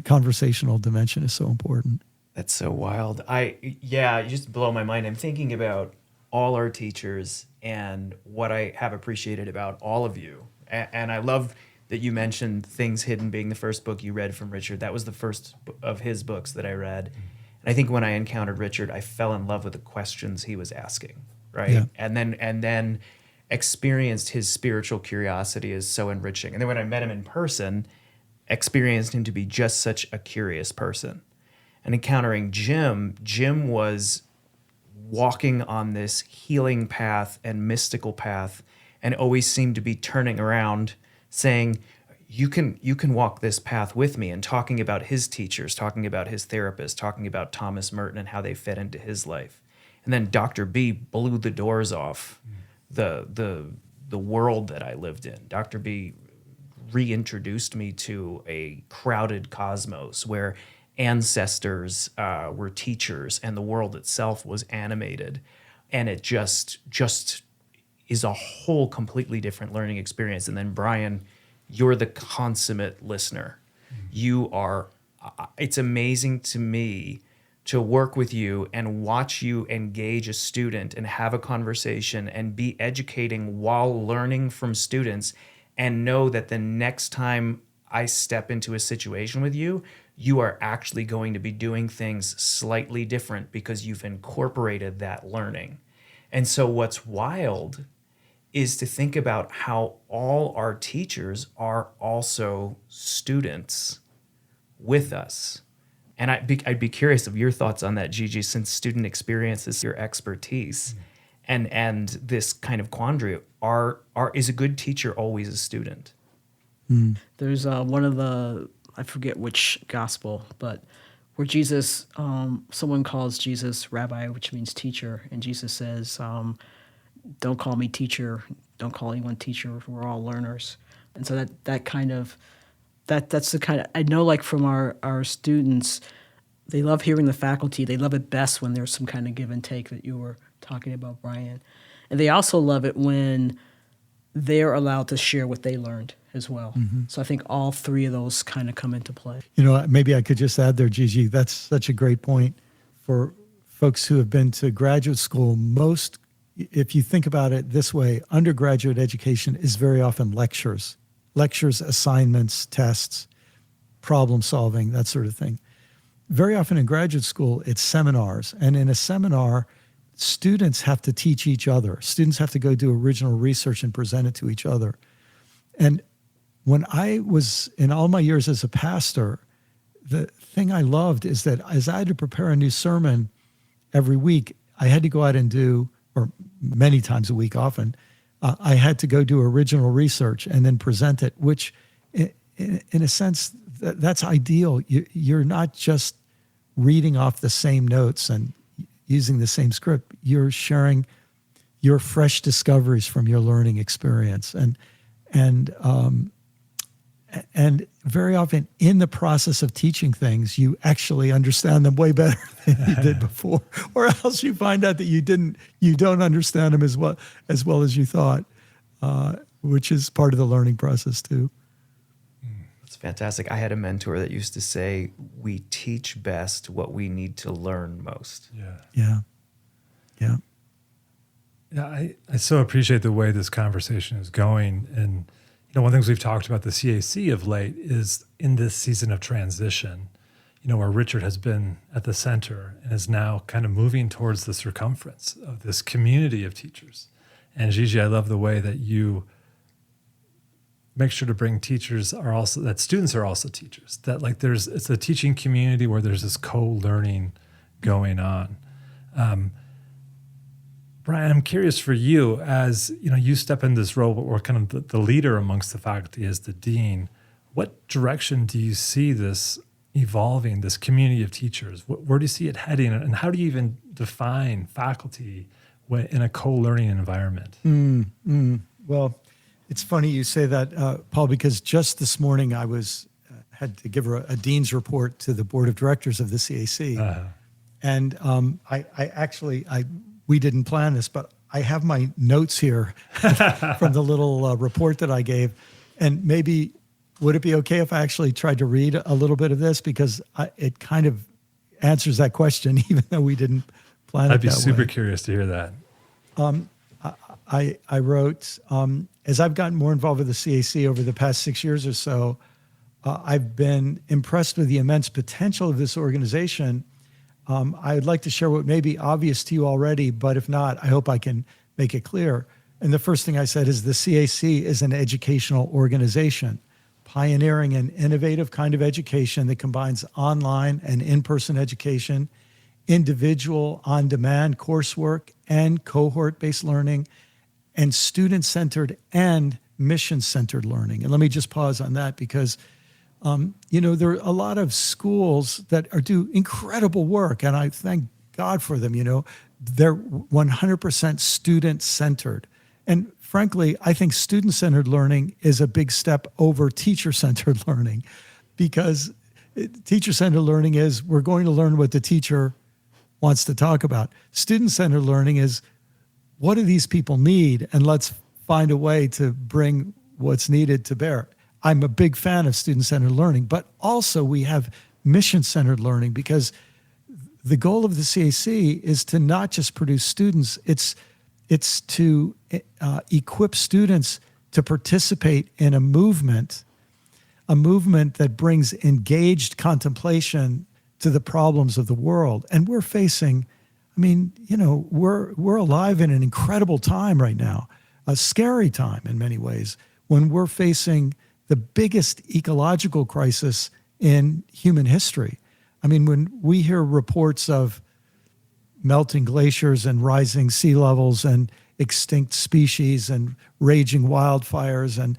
conversational dimension is so important. That's so wild. You just blow my mind. I'm thinking about all our teachers and what I have appreciated about all of you. And I love that you mentioned Things Hidden being the first book you read from Richard. That was the first of his books that I read. And I think when I encountered Richard, I fell in love with the questions he was asking, right? Yeah. And then experienced his spiritual curiosity as so enriching. And then when I met him in person, experienced him to be just such a curious person. And encountering Jim was walking on this healing path and mystical path, and always seemed to be turning around saying, you can walk this path with me, and talking about his teachers, talking about his therapists, talking about Thomas Merton and how they fit into his life. And then Dr. B blew the doors off the world that I lived in. Dr. B reintroduced me to a crowded cosmos where ancestors were teachers and the world itself was animated. And it just is a whole completely different learning experience. And then Brian, you're the consummate listener. You are, it's amazing to me to work with you and watch you engage a student and have a conversation and be educating while learning from students, and know that the next time I step into a situation with you, you are actually going to be doing things slightly different because you've incorporated that learning. And so what's wild is to think about how all our teachers are also students with us. And I'd be curious of your thoughts on that, Gigi, since student experience is your expertise. And this kind of quandary, is a good teacher always a student? There's one of the, I forget which gospel, but where Jesus, someone calls Jesus Rabbi, which means teacher, and Jesus says, don't call me teacher, don't call anyone teacher, we're all learners. And so that's the kind of, I know, like from our students, they love hearing the faculty, they love it best when there's some kind of give and take that you were talking about, Brian. And they also love it when they're allowed to share what they learned as well. Mm-hmm. So I think all three of those kind of come into play. Maybe I could just add there, Gigi, that's such a great point for folks who have been to graduate school. If you think about it this way, undergraduate education is very often lectures, assignments, tests, problem solving, that sort of thing. Very often in graduate school, it's seminars. And in a seminar, students have to teach each other. Students have to go do original research and present it to each other. And when I was in all my years as a pastor, the thing I loved is that as I had to prepare a new sermon every week, I had to go out and do, or many times a week often, I had to go do original research and then present it, which in a sense, that's ideal. You're not just reading off the same notes and using the same script. You're sharing your fresh discoveries from your learning experience. And very often in the process of teaching things, you actually understand them way better than you did before, or else you find out that you don't understand them as well as you thought, which is part of the learning process too. That's fantastic. I had a mentor that used to say, we teach best what we need to learn most. Yeah. I so appreciate the way this conversation is going. And, one of the things we've talked about the CAC of late is in this season of transition, where Richard has been at the center and is now kind of moving towards the circumference of this community of teachers. And Gigi, I love the way that you make sure to bring that students are also teachers, that it's a teaching community where there's this co-learning going on. Brian, I'm curious for you, as you step in this role, or kind of the leader amongst the faculty as the dean. What direction do you see this evolving, this community of teachers? Where do you see it heading, and how do you even define faculty in a co-learning environment? Well, it's funny you say that, Paul, because just this morning I had to give a dean's report to the board of directors of the CAC, and we didn't plan this, but I have my notes here from the little report that I gave. And maybe, would it be okay if I actually tried to read a little bit of this? Because it kind of answers that question, even though we didn't plan it that way. I'd be super curious to hear that. I wrote, as I've gotten more involved with the CAC over the past 6 years or so, I've been impressed with the immense potential of this organization. I'd like to share what may be obvious to you already, but if not, I hope I can make it clear. And the first thing I said is the CAC is an educational organization, pioneering an innovative kind of education that combines online and in-person education, individual on-demand coursework, and cohort-based learning, and student-centered and mission-centered learning. And let me just pause on that because there are a lot of schools that do incredible work, and I thank God for them. They're 100% student-centered. And frankly, I think student-centered learning is a big step over teacher-centered learning, because teacher-centered learning is we're going to learn what the teacher wants to talk about. Student-centered learning is what do these people need, and let's find a way to bring what's needed to bear. I'm a big fan of student-centered learning, but also we have mission-centered learning, because the goal of the CAC is to not just produce students, it's to equip students to participate in a movement that brings engaged contemplation to the problems of the world. And we're facing, we're alive in an incredible time right now, a scary time in many ways, when we're facing the biggest ecological crisis in human history. When we hear reports of melting glaciers and rising sea levels and extinct species and raging wildfires and,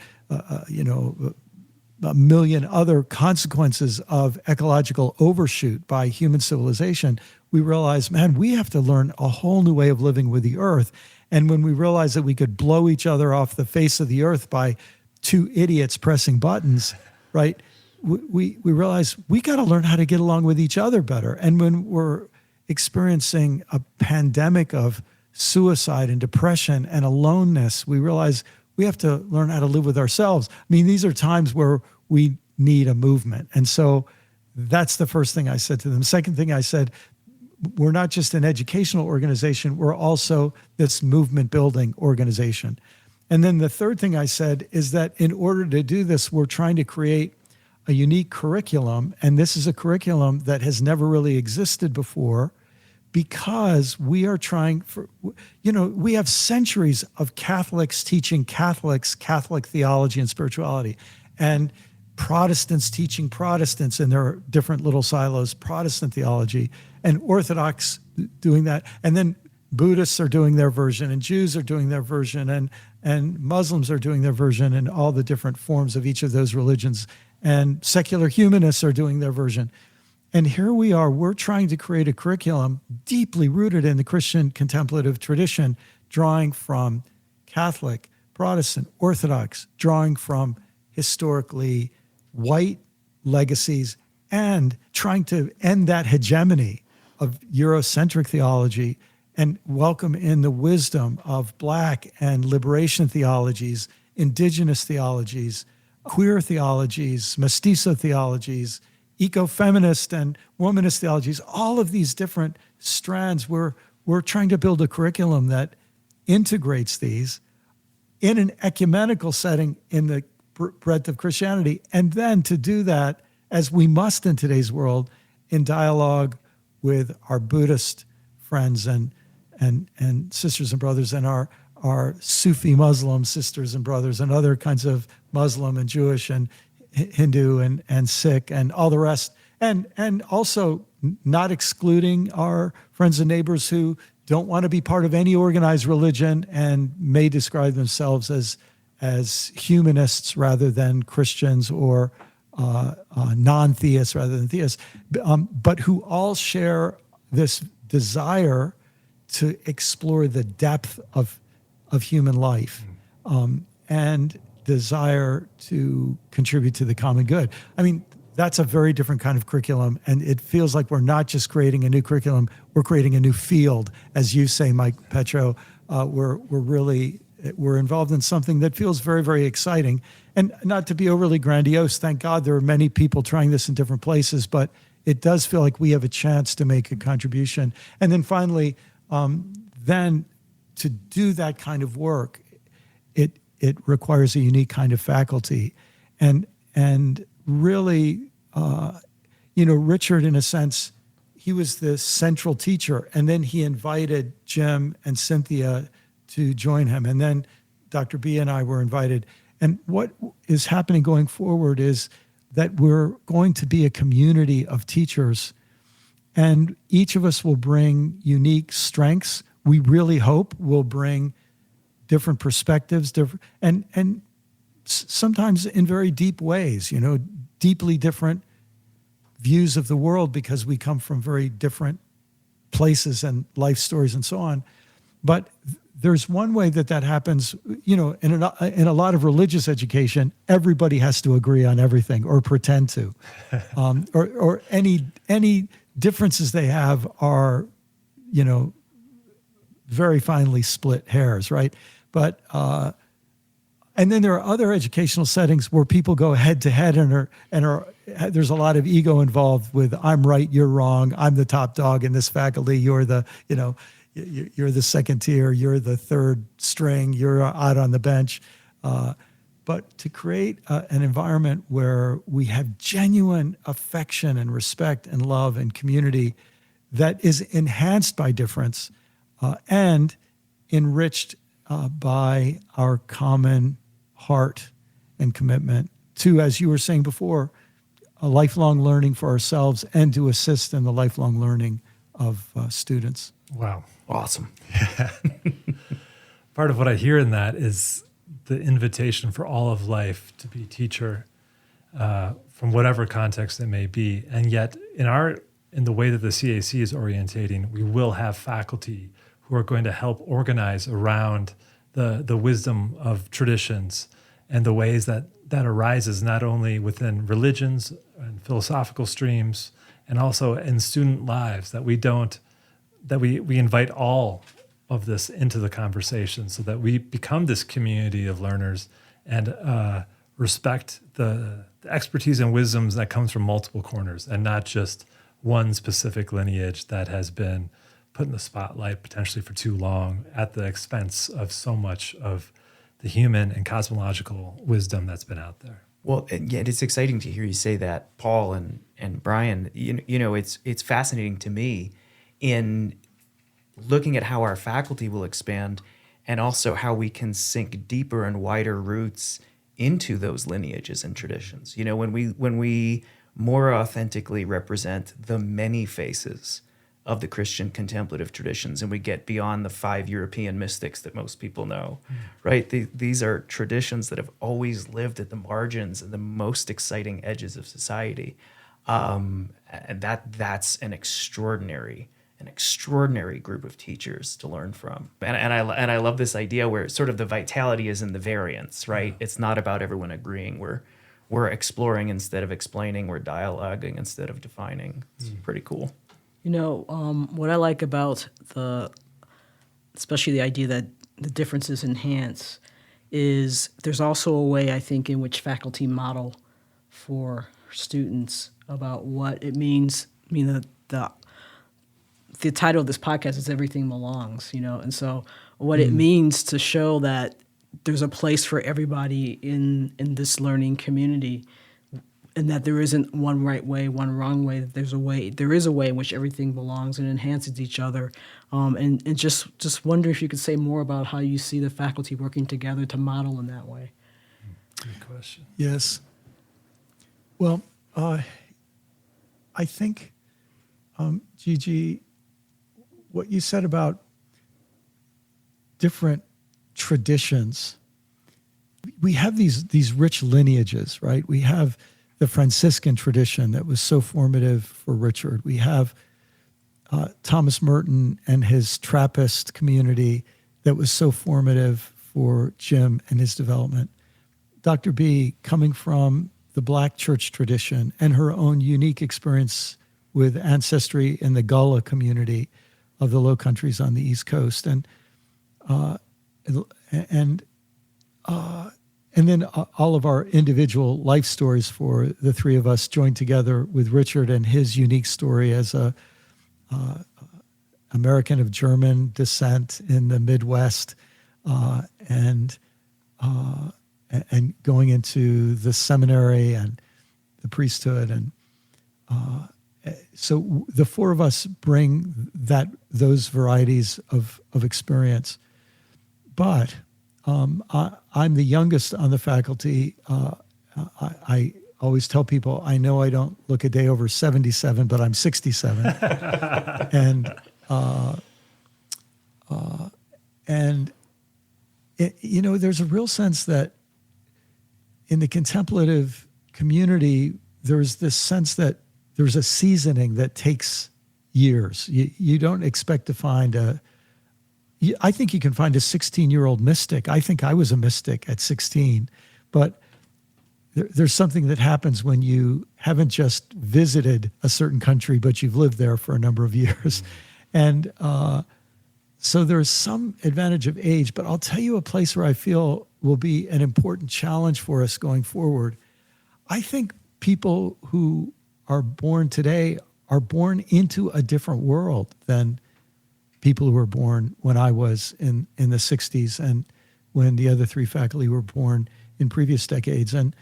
a million other consequences of ecological overshoot by human civilization, we realize, man, we have to learn a whole new way of living with the earth. And when we realize that we could blow each other off the face of the earth by two idiots pressing buttons, right? We realize we got to learn how to get along with each other better. And when we're experiencing a pandemic of suicide and depression and aloneness, we realize we have to learn how to live with ourselves. These are times where we need a movement. And so that's the first thing I said to them. Second thing I said, we're not just an educational organization, we're also this movement building organization. And then the third thing I said is that in order to do this, we're trying to create a unique curriculum. And this is a curriculum that has never really existed before, because we are trying we have centuries of Catholics teaching Catholics Catholic theology and spirituality. and Protestants teaching Protestants in their different little silos, Protestant theology, and Orthodox doing that. And then Buddhists are doing their version, and Jews are doing their version, and Muslims are doing their version, and all the different forms of each of those religions. And secular humanists are doing their version. And here we are, we're trying to create a curriculum deeply rooted in the Christian contemplative tradition, drawing from Catholic, Protestant, Orthodox, drawing from historically white legacies, and trying to end that hegemony of Eurocentric theology and welcome in the wisdom of Black and liberation theologies, indigenous theologies, queer theologies, mestizo theologies, ecofeminist and womanist theologies, all of these different strands. We're trying to build a curriculum that integrates these in an ecumenical setting in the breadth of Christianity, and then to do that, as we must in today's world, in dialogue with our Buddhist friends and sisters and brothers, and our Sufi Muslim sisters and brothers, and other kinds of Muslim and Jewish and Hindu and Sikh and all the rest, and also not excluding our friends and neighbors who don't want to be part of any organized religion and may describe themselves as humanists rather than Christians, or non-theists rather than theists, but who all share this desire to explore the depth of human life, and desire to contribute to the common good. I mean, that's a very different kind of curriculum, and it feels like we're not just creating a new curriculum, we're creating a new field. As you say, Mike Petro, we're involved in something that feels very, very exciting. And not to be overly grandiose, thank God there are many people trying this in different places, but it does feel like we have a chance to make a contribution. And then finally, then to do that kind of work, it requires a unique kind of faculty. And really, Richard, in a sense, he was the central teacher, and then he invited Jim and Cynthia to join him. And then Dr. B and I were invited. And what is happening going forward is that we're going to be a community of teachers, and each of us will bring unique strengths. We really hope we'll bring different perspectives, and sometimes in very deep ways, deeply different views of the world, because we come from very different places and life stories and so on. But there's one way that happens, in a lot of religious education, everybody has to agree on everything or pretend to, or any differences they have are, very finely split hairs, right? But and then there are other educational settings where people go head to head and are there's a lot of ego involved with I'm right, you're wrong, I'm the top dog in this faculty, you're the you're the second tier, you're the third string, you're out on the bench. But to create an environment where we have genuine affection and respect and love and community that is enhanced by difference and enriched by our common heart and commitment to, as you were saying before, a lifelong learning for ourselves and to assist in the lifelong learning of students. Wow. Awesome. Yeah. Part of what I hear in that is the invitation for all of life to be teacher from whatever context it may be. And yet in the way that the CAC is orientating, we will have faculty who are going to help organize around the wisdom of traditions and the ways that arises not only within religions and philosophical streams, and also in student lives, that we invite all of this into the conversation so that we become this community of learners and respect the expertise and wisdoms that comes from multiple corners and not just one specific lineage that has been put in the spotlight potentially for too long at the expense of so much of the human and cosmological wisdom that's been out there. Well, yeah, it's exciting to hear you say that, Paul and Brian. It's fascinating to me in looking at how our faculty will expand and also how we can sink deeper and wider roots into those lineages and traditions. You know, when we more authentically represent the many faces of the Christian contemplative traditions, and we get beyond the 5 European mystics that most people know, right? These are traditions that have always lived at the margins and the most exciting edges of society, and that's an extraordinary group of teachers to learn from. And I love this idea where sort of the vitality is in the variance, right? Yeah. It's not about everyone agreeing. We're exploring instead of explaining. We're dialoguing instead of defining. It's pretty cool. You know, what I like about especially the idea that the differences enhance, is there's also a way, I think, in which faculty model for students about what it means. I mean, the title of this podcast is Everything Belongs, you know, and so what it means to show that there's a place for everybody in this learning community, and that there isn't one right way, one wrong way, that there is a way in which everything belongs and enhances each other. And just wonder if you could say more about how you see the faculty working together to model in that way. Good question. Yes. Well, I think, Gigi, what you said about different traditions, we have these rich lineages, right? We have the Franciscan tradition that was so formative for Richard. We have Thomas Merton and his Trappist community that was so formative for Jim and his development. Dr. B, coming from the Black church tradition and her own unique experience with ancestry in the Gullah community of the Low Countries on the East Coast, and then all of our individual life stories for the three of us joined together with Richard and his unique story as a American of German descent in the Midwest, and going into the seminary and the priesthood, and so the four of us bring those varieties of experience. But I'm the youngest on the faculty. I always tell people, I know I don't look a day over 77, but I'm 67. And you know, there's a real sense that in the contemplative community, there's this sense that there's a seasoning that takes years. You don't expect to find I think you can find a 16-year-old mystic. I think I was a mystic at 16, but there's something that happens when you haven't just visited a certain country, but you've lived there for a number of years. And so there's some advantage of age, but I'll tell you a place where I feel will be an important challenge for us going forward. I think people who are born today are born into a different world than people who were born when I was in the 60s and when the other three faculty were born in previous decades. And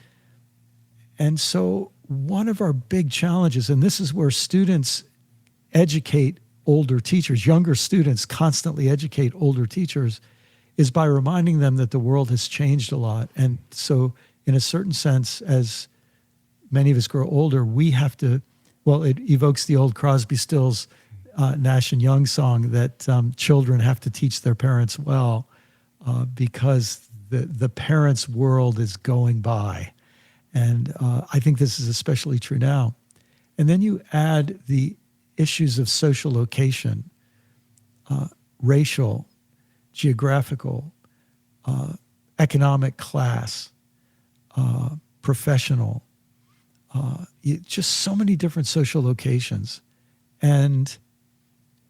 so one of our big challenges, and this is where students educate older teachers, younger students constantly educate older teachers, is by reminding them that the world has changed a lot. And so in a certain sense, as many of us grow older, we have to, well, it evokes the old Crosby, Stills, Nash and Young song that children have to teach their parents well, because the parents' world is going by. And I think this is especially true now. And then you add the issues of social location, racial, geographical, economic class, professional, just so many different social locations. And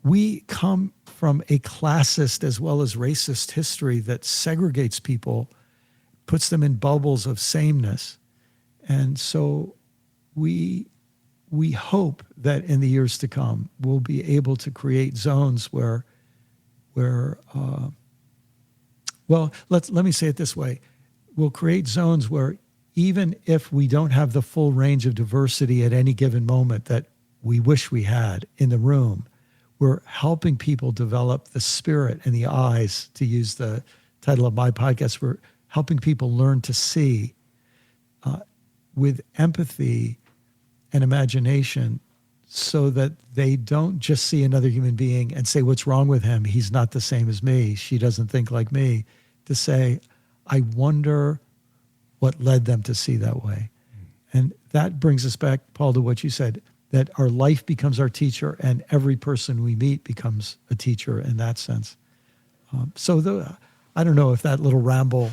we come from a classist as well as racist history that segregates people, puts them in bubbles of sameness. And so we hope that in the years to come, we'll be able to create zones where let me say it this way. We'll create zones where even if we don't have the full range of diversity at any given moment that we wish we had in the room, we're helping people develop the spirit and the eyes, to use the title of my podcast. We're helping people learn to see with empathy and imagination, so that they don't just see another human being and say, what's wrong with him? He's not the same as me. She doesn't think like me. To say, I wonder what led them to see that way. And that brings us back, Paul, to what you said, that our life becomes our teacher and every person we meet becomes a teacher in that sense. I don't know if that little ramble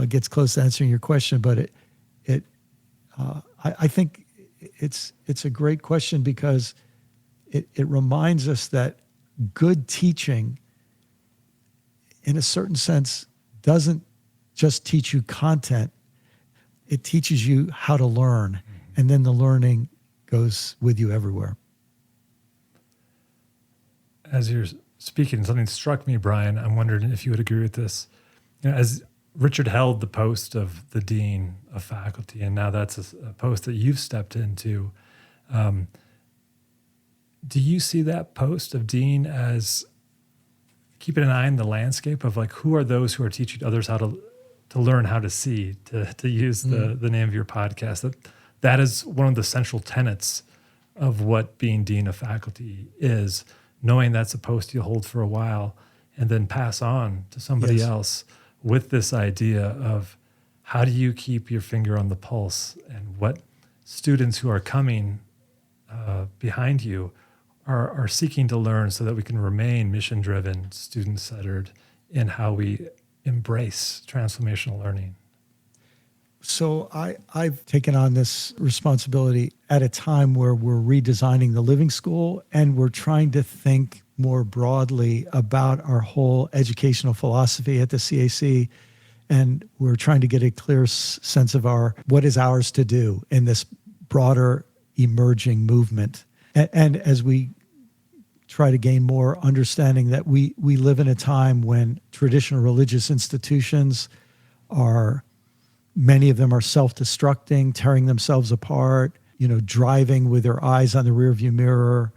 gets close to answering your question, but I think it's a great question, because it reminds us that good teaching, in a certain sense, doesn't just teach you content. It teaches you how to learn, and then the learning goes with you everywhere. As you're speaking, something struck me, Brian. I'm wondering if you would agree with this. As Richard held the post of the dean of faculty, and now that's a post that you've stepped into. Do you see that post of dean as keeping an eye on the landscape of like, who are those who are teaching others how to learn how to see, to use the name of your podcast? That is one of the central tenets of what being dean of faculty is, knowing that's a post you hold for a while and then pass on to somebody else, with this idea of how do you keep your finger on the pulse, and what students who are coming behind you are seeking to learn, so that we can remain mission-driven, student-centered in how we embrace transformational learning. So I've taken on this responsibility at a time where we're redesigning the living school, and we're trying to think more broadly about our whole educational philosophy at the CAC. And we're trying to get a clear sense of what is ours to do in this broader emerging movement. And as we try to gain more understanding that we live in a time when traditional religious institutions many of them are self-destructing, tearing themselves apart, driving with their eyes on the rearview mirror.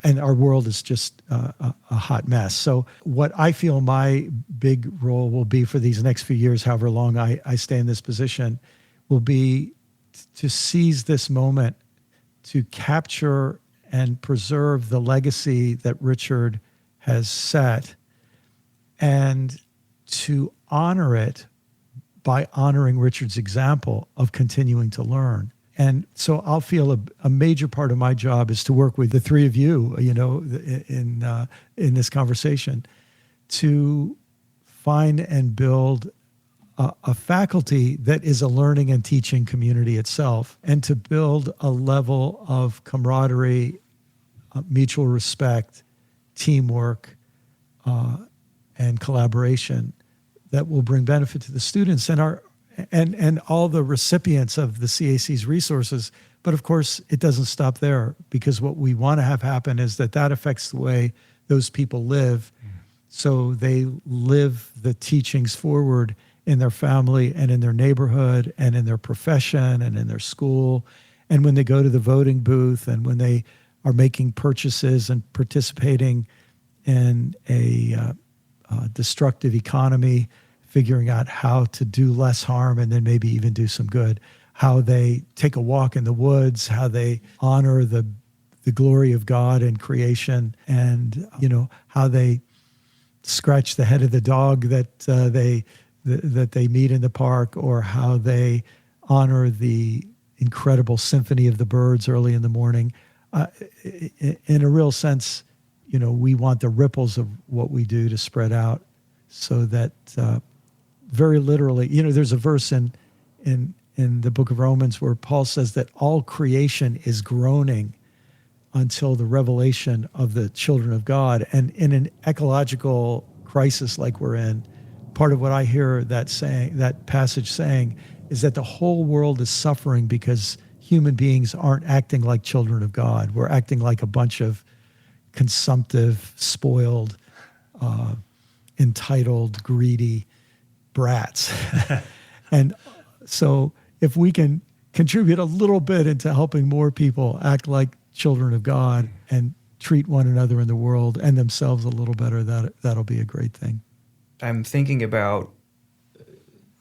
And our world is just a hot mess. So what I feel my big role will be for these next few years, however long I stay in this position, will be to seize this moment to capture and preserve the legacy that Richard has set, and to honor it by honoring Richard's example of continuing to learn. And so I'll feel a major part of my job is to work with the three of you, in this conversation, to find and build a faculty that is a learning and teaching community itself, and to build a level of camaraderie, mutual respect, teamwork, and collaboration that will bring benefit to the students and all the recipients of the CAC's resources. But of course, it doesn't stop there, because what we want to have happen is that affects the way those people live. So they live the teachings forward in their family and in their neighborhood and in their profession and in their school. And when they go to the voting booth and when they are making purchases and participating in a destructive economy, figuring out how to do less harm and then maybe even do some good, how they take a walk in the woods, how they honor the glory of God in creation, and how they scratch the head of the dog that they meet in the park, or how they honor the incredible symphony of the birds early in the morning. In a real sense, we want the ripples of what we do to spread out, so that very literally, there's a verse in the book of Romans where Paul says that all creation is groaning until the revelation of the children of God. And in an ecological crisis like we're in, part of what I hear that passage saying is that the whole world is suffering because human beings aren't acting like children of God. We're acting like a bunch of consumptive, spoiled, entitled, greedy brats. And so if we can contribute a little bit into helping more people act like children of God and treat one another in the world and themselves a little better, that'll be a great thing. I'm thinking about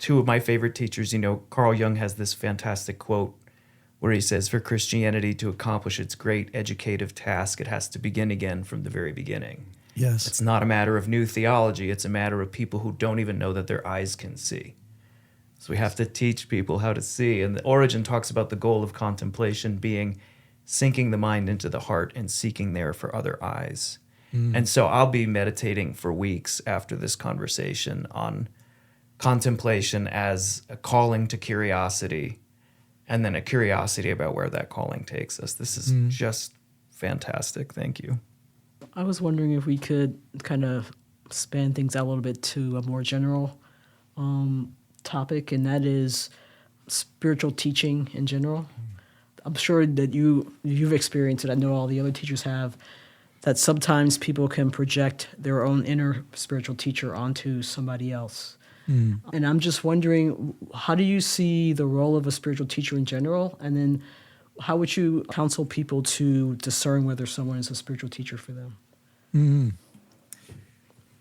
two of my favorite teachers, Carl Jung has this fantastic quote where he says, for Christianity to accomplish its great educative task, it has to begin again from the very beginning. Yes. It's not a matter of new theology. It's a matter of people who don't even know that their eyes can see. So we have to teach people how to see. And the Origin talks about the goal of contemplation being sinking the mind into the heart and seeking there for other eyes. And so I'll be meditating for weeks after this conversation on contemplation as a calling to curiosity, and then a curiosity about where that calling takes us. This is just fantastic. Thank you. I was wondering if we could kind of span things out a little bit to a more general topic, and that is spiritual teaching in general. I'm sure that you've experienced it. I know all the other teachers have, that sometimes people can project their own inner spiritual teacher onto somebody else. And I'm just wondering, how do you see the role of a spiritual teacher in general? And then how would you counsel people to discern whether someone is a spiritual teacher for them?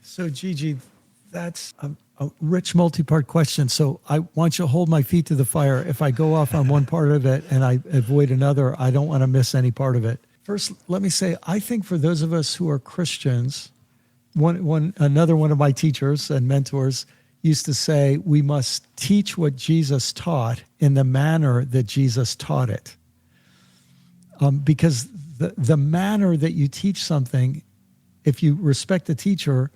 So, Gigi, that's a rich multi-part question. So I want you to hold my feet to the fire. If I go off on one part of it and I avoid another, I don't want to miss any part of it. First, let me say, I think for those of us who are Christians, another one of my teachers and mentors used to say, we must teach what Jesus taught in the manner that Jesus taught it. Because the manner that you teach something, if you respect the teacher,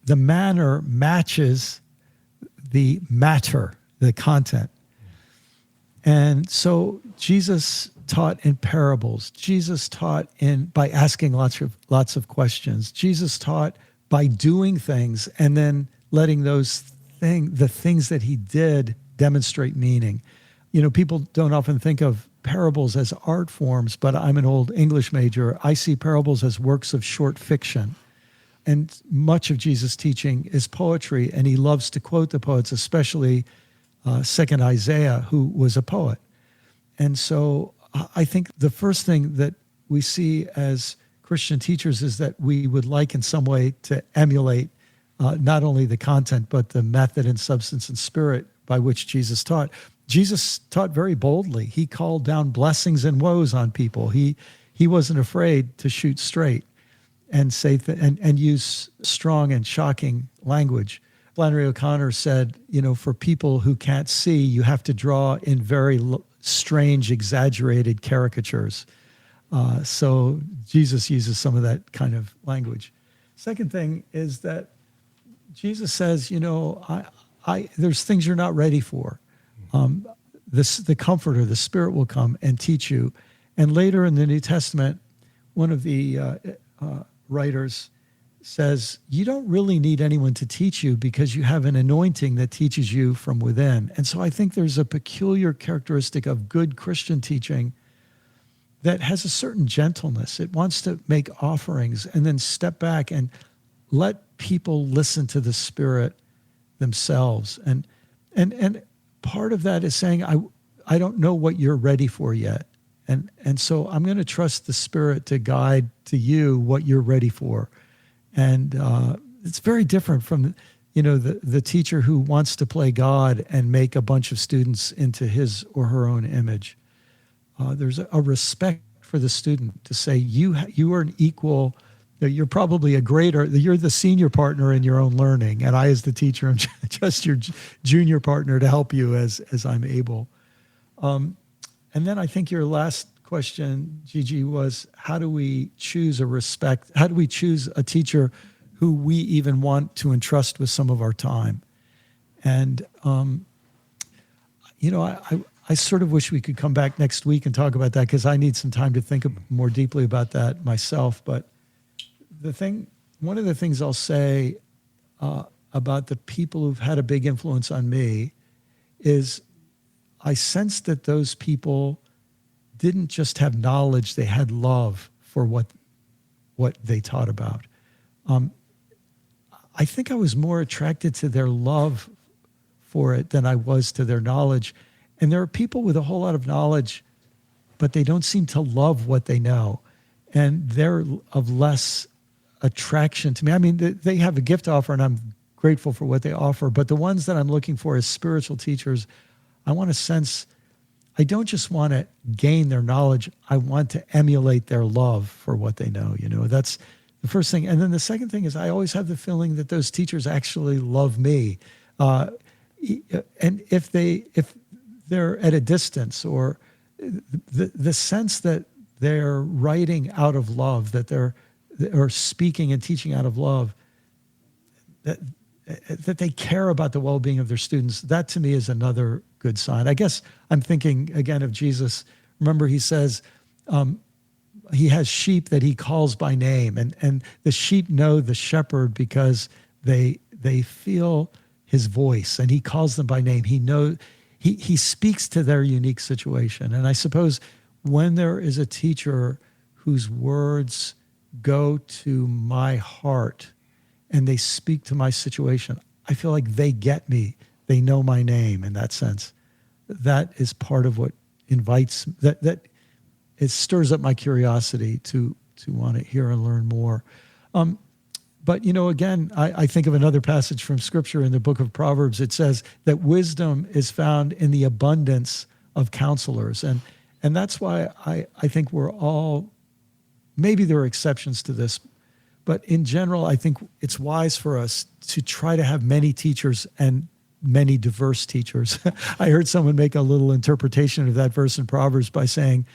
the manner matches the matter, the content. And so Jesus taught in parables. Jesus taught by asking lots of questions. Jesus taught by doing things and then letting the things that he did demonstrate meaning. People don't often think of parables as art forms, but I'm an old English major. I see parables as works of short fiction. And much of Jesus' teaching is poetry, and he loves to quote the poets, especially second Isaiah, who was a poet. And so I think the first thing that we see as Christian teachers is that we would like in some way to emulate not only the content, but the method and substance and spirit by which Jesus taught. Jesus taught very boldly. He called down blessings and woes on people. He wasn't afraid to shoot straight and say and use strong and shocking language. Flannery O'Connor said, for people who can't see, you have to draw in very strange, exaggerated caricatures. So Jesus uses some of that kind of language. Second thing is that Jesus says, there's things you're not ready for. The Comforter, the Spirit will come and teach you. And later in the New Testament, one of the writers says, you don't really need anyone to teach you because you have an anointing that teaches you from within. And so I think there's a peculiar characteristic of good Christian teaching that has a certain gentleness. It wants to make offerings and then step back and let people listen to the Spirit themselves. And part of that is saying, I don't know what you're ready for yet. And so I'm going to trust the Spirit to guide to you what you're ready for. And it's very different from, the teacher who wants to play God and make a bunch of students into his or her own image. There's a respect for the student to say, you are an equal, you're probably you're the senior partner in your own learning. And I, as the teacher, am just your junior partner to help you as I'm able. And then I think your last question, Gigi, was how do we choose a teacher who we even want to entrust with some of our time? And, I sort of wish we could come back next week and talk about that because I need some time to think more deeply about that myself. But one of the things I'll say about the people who've had a big influence on me is I sense that those people didn't just have knowledge, they had love for what they taught about. I think I was more attracted to their love for it than I was to their knowledge. And there are people with a whole lot of knowledge, but they don't seem to love what they know. And they're of less attraction to me. I mean, they have a gift offer and I'm grateful for what they offer. But the ones that I'm looking for as spiritual teachers, I want to sense, I don't just want to gain their knowledge, I want to emulate their love for what they know. That's the first thing. And then the second thing is I always have the feeling that those teachers actually love me. And if they're at a distance, or the sense that they're writing out of love, that they're speaking and teaching out of love, that they care about the well-being of their students, that to me is another good sign. I guess I'm thinking again of Jesus. Remember, he says he has sheep that he calls by name, and the sheep know the shepherd because they feel his voice, and he calls them by name. He speaks to their unique situation. And I suppose when there is a teacher whose words go to my heart and they speak to my situation, I feel like they get me. They know my name in that sense. That is part of what invites, that it stirs up my curiosity to want to hear and learn more. But, again, I think of another passage from Scripture in the book of Proverbs. It says that wisdom is found in the abundance of counselors. And that's why I think we're all, maybe there are exceptions to this, but in general, I think it's wise for us to try to have many teachers and many diverse teachers. I heard someone make a little interpretation of that verse in Proverbs by saying,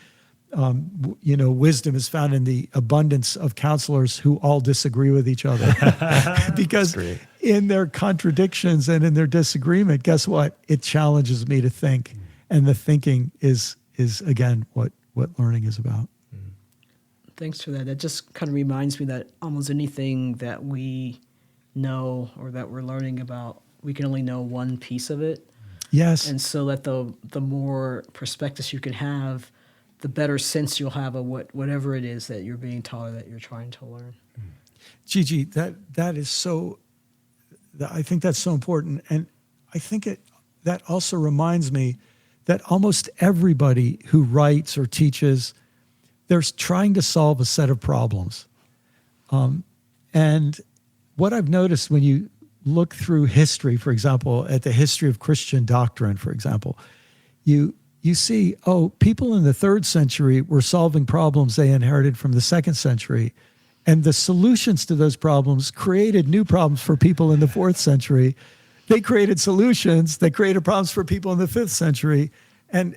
wisdom is found in the abundance of counselors who all disagree with each other. Because in their contradictions and in their disagreement, guess what? It challenges me to think. And the thinking is again, what learning is about. Thanks for that. That just kind of reminds me that almost anything that we know or that we're learning about, we can only know one piece of it. Yes. And so that the more perspectives you can have, the better sense you'll have of whatever it is that you're being taught or that you're trying to learn. Gigi, that is so, I think that's so important. And I think that also reminds me that almost everybody who writes or teaches, they're trying to solve a set of problems. And what I've noticed when you look through history, for example, at the history of Christian doctrine, for example, you see, people in the 3rd century were solving problems they inherited from the 2nd century. And the solutions to those problems created new problems for people in the 4th century. They created solutions that created problems for people in the 5th century. And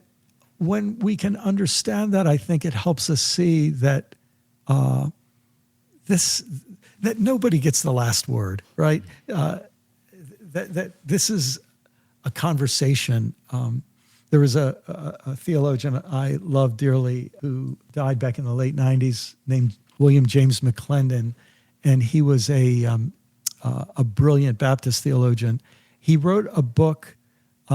when we can understand that, I think it helps us see that that nobody gets the last word, right? That this is a conversation. There was a theologian I love dearly who died back in the late 90s named William James McClendon, and he was a brilliant Baptist theologian. He wrote a book.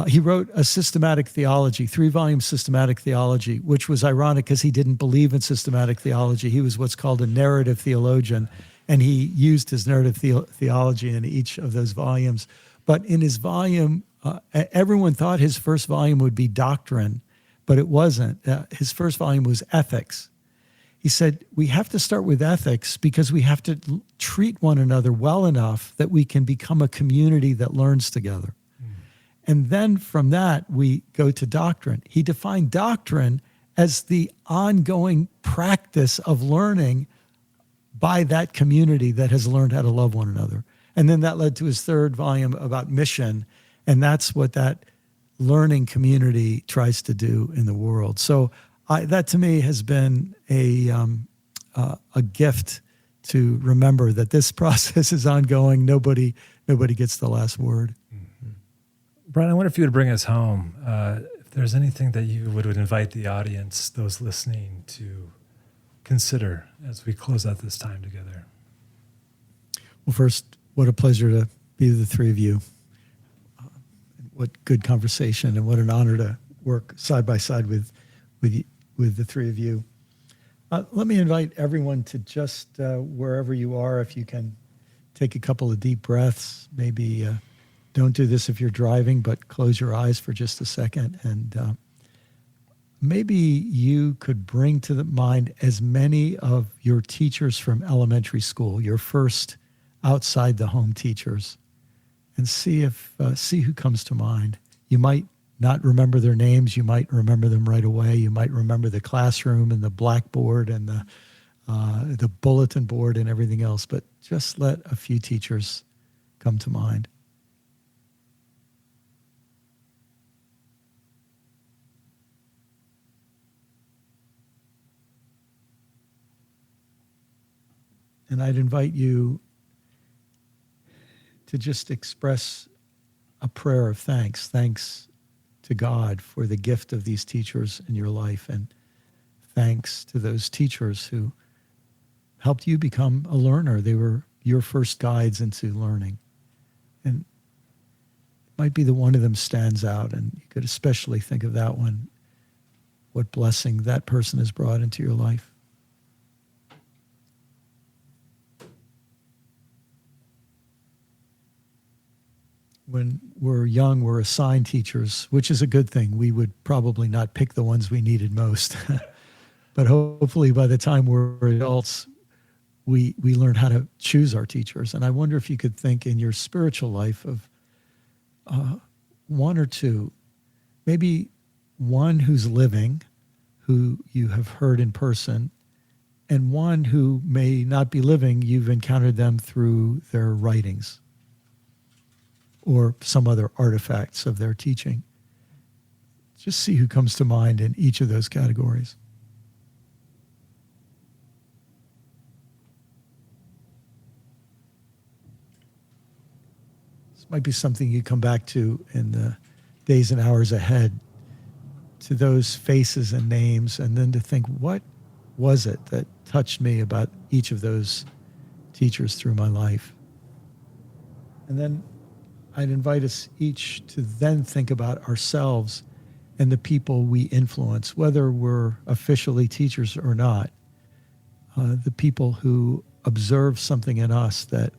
He wrote a systematic theology, 3-volume systematic theology, which was ironic because he didn't believe in systematic theology. He was what's called a narrative theologian, and he used his narrative theology in each of those volumes. But in his volume, everyone thought his first volume would be doctrine, but it wasn't. His first volume was ethics. He said, we have to start with ethics because we have to treat one another well enough that we can become a community that learns together. And then from that, we go to doctrine. He defined doctrine as the ongoing practice of learning by that community that has learned how to love one another. And then that led to his 3rd volume about mission. And that's what that learning community tries to do in the world. So that to me has been a gift to remember that this process is ongoing. Nobody gets the last word. Brian, I wonder if you would bring us home. If there's anything that you would invite the audience, those listening, to consider as we close out this time together. Well, first, what a pleasure to be with the 3 of you. What good conversation, and what an honor to work side by side with the 3 of you. Let me invite everyone to just wherever you are, if you can take a couple of deep breaths, maybe. Don't do this if you're driving, but close your eyes for just a second. And maybe you could bring to the mind as many of your teachers from elementary school, your first outside the home teachers. and see who comes to mind. You might not remember their names. You might remember them right away. You might remember the classroom and the blackboard and the bulletin board and everything else, but just let a few teachers come to mind. And I'd invite you to just express a prayer of thanks. Thanks to God for the gift of these teachers in your life, and thanks to those teachers who helped you become a learner. They were your first guides into learning. And it might be that one of them stands out, and you could especially think of that one, what blessing that person has brought into your life. When we're young, we're assigned teachers, which is a good thing. We would probably not pick the ones we needed most. But hopefully by the time we're adults, we learn how to choose our teachers. And I wonder if you could think in your spiritual life of one or two, maybe one who's living, who you have heard in person, and one who may not be living, you've encountered them through their writings or some other artifacts of their teaching. Just see who comes to mind in each of those categories. This might be something you come back to in the days and hours ahead, to those faces and names, and then to think, what was it that touched me about each of those teachers through my life? And then I'd invite us each to then think about ourselves and the people we influence, whether we're officially teachers or not, the people who observe something in us that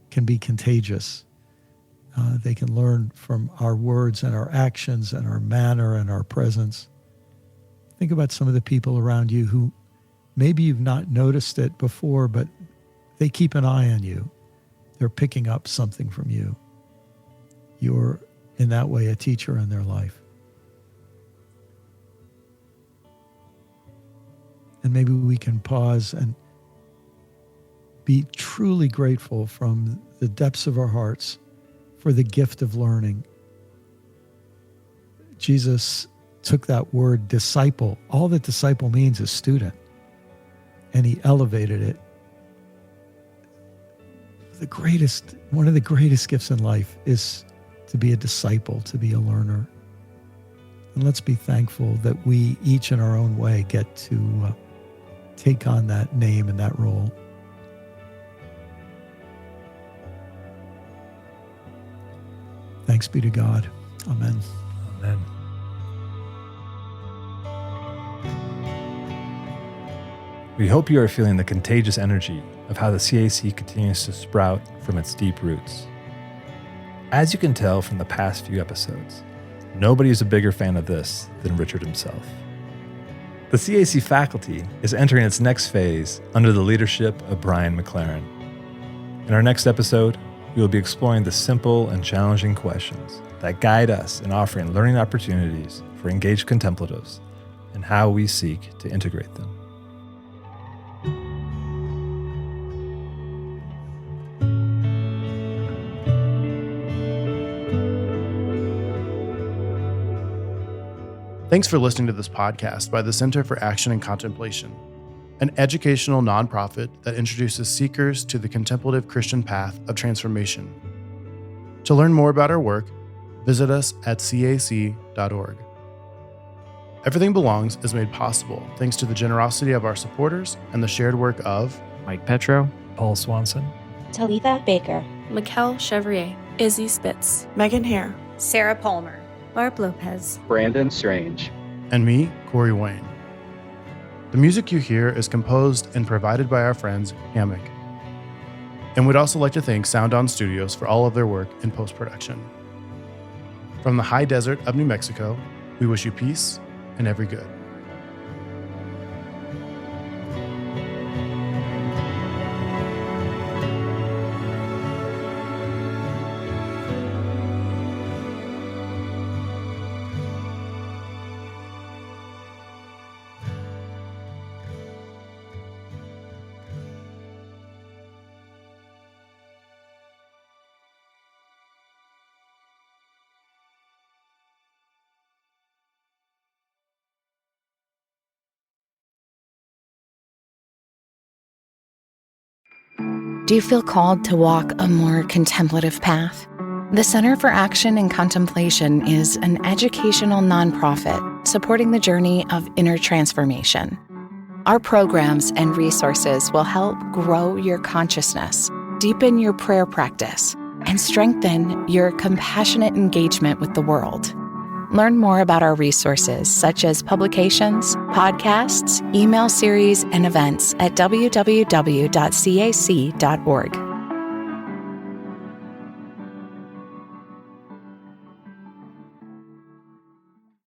can be contagious. They can learn from our words and our actions and our manner and our presence. Think about some of the people around you who maybe you've not noticed it before, but they keep an eye on you. They're picking up something from you. You're, in that way, a teacher in their life. And maybe we can pause and be truly grateful from the depths of our hearts for the gift of learning. Jesus took that word disciple. All that disciple means is student. And he elevated it. One of the greatest gifts in life is to be a disciple, to be a learner. And let's be thankful that we each in our own way get to take on that name and that role. Thanks be to God. Amen. Amen. We hope you are feeling the contagious energy of how the CAC continues to sprout from its deep roots. As you can tell from the past few episodes, nobody is a bigger fan of this than Richard himself. The CAC faculty is entering its next phase under the leadership of Brian McLaren. In our next episode, we will be exploring the simple and challenging questions that guide us in offering learning opportunities for engaged contemplatives and how we seek to integrate them. Thanks for listening to this podcast by the Center for Action and Contemplation, an educational nonprofit that introduces seekers to the contemplative Christian path of transformation. To learn more about our work, visit us at cac.org. Everything Belongs is made possible thanks to the generosity of our supporters and the shared work of Mike Petro, Paul Swanson, Talitha Baker, Mikkel Chevrier, Izzy Spitz, Megan Hare, Sarah Palmer, Barb Lopez, Brandon Strange, and me, Corey Wayne. The music you hear is composed and provided by our friends Hammock. And we'd also like to thank Sound On Studios for all of their work in post-production. From the high desert of New Mexico, we wish you peace and every good. Do you feel called to walk a more contemplative path? The Center for Action and Contemplation is an educational nonprofit supporting the journey of inner transformation. Our programs and resources will help grow your consciousness, deepen your prayer practice, and strengthen your compassionate engagement with the world. Learn more about our resources, such as publications, podcasts, email series, and events at www.cac.org.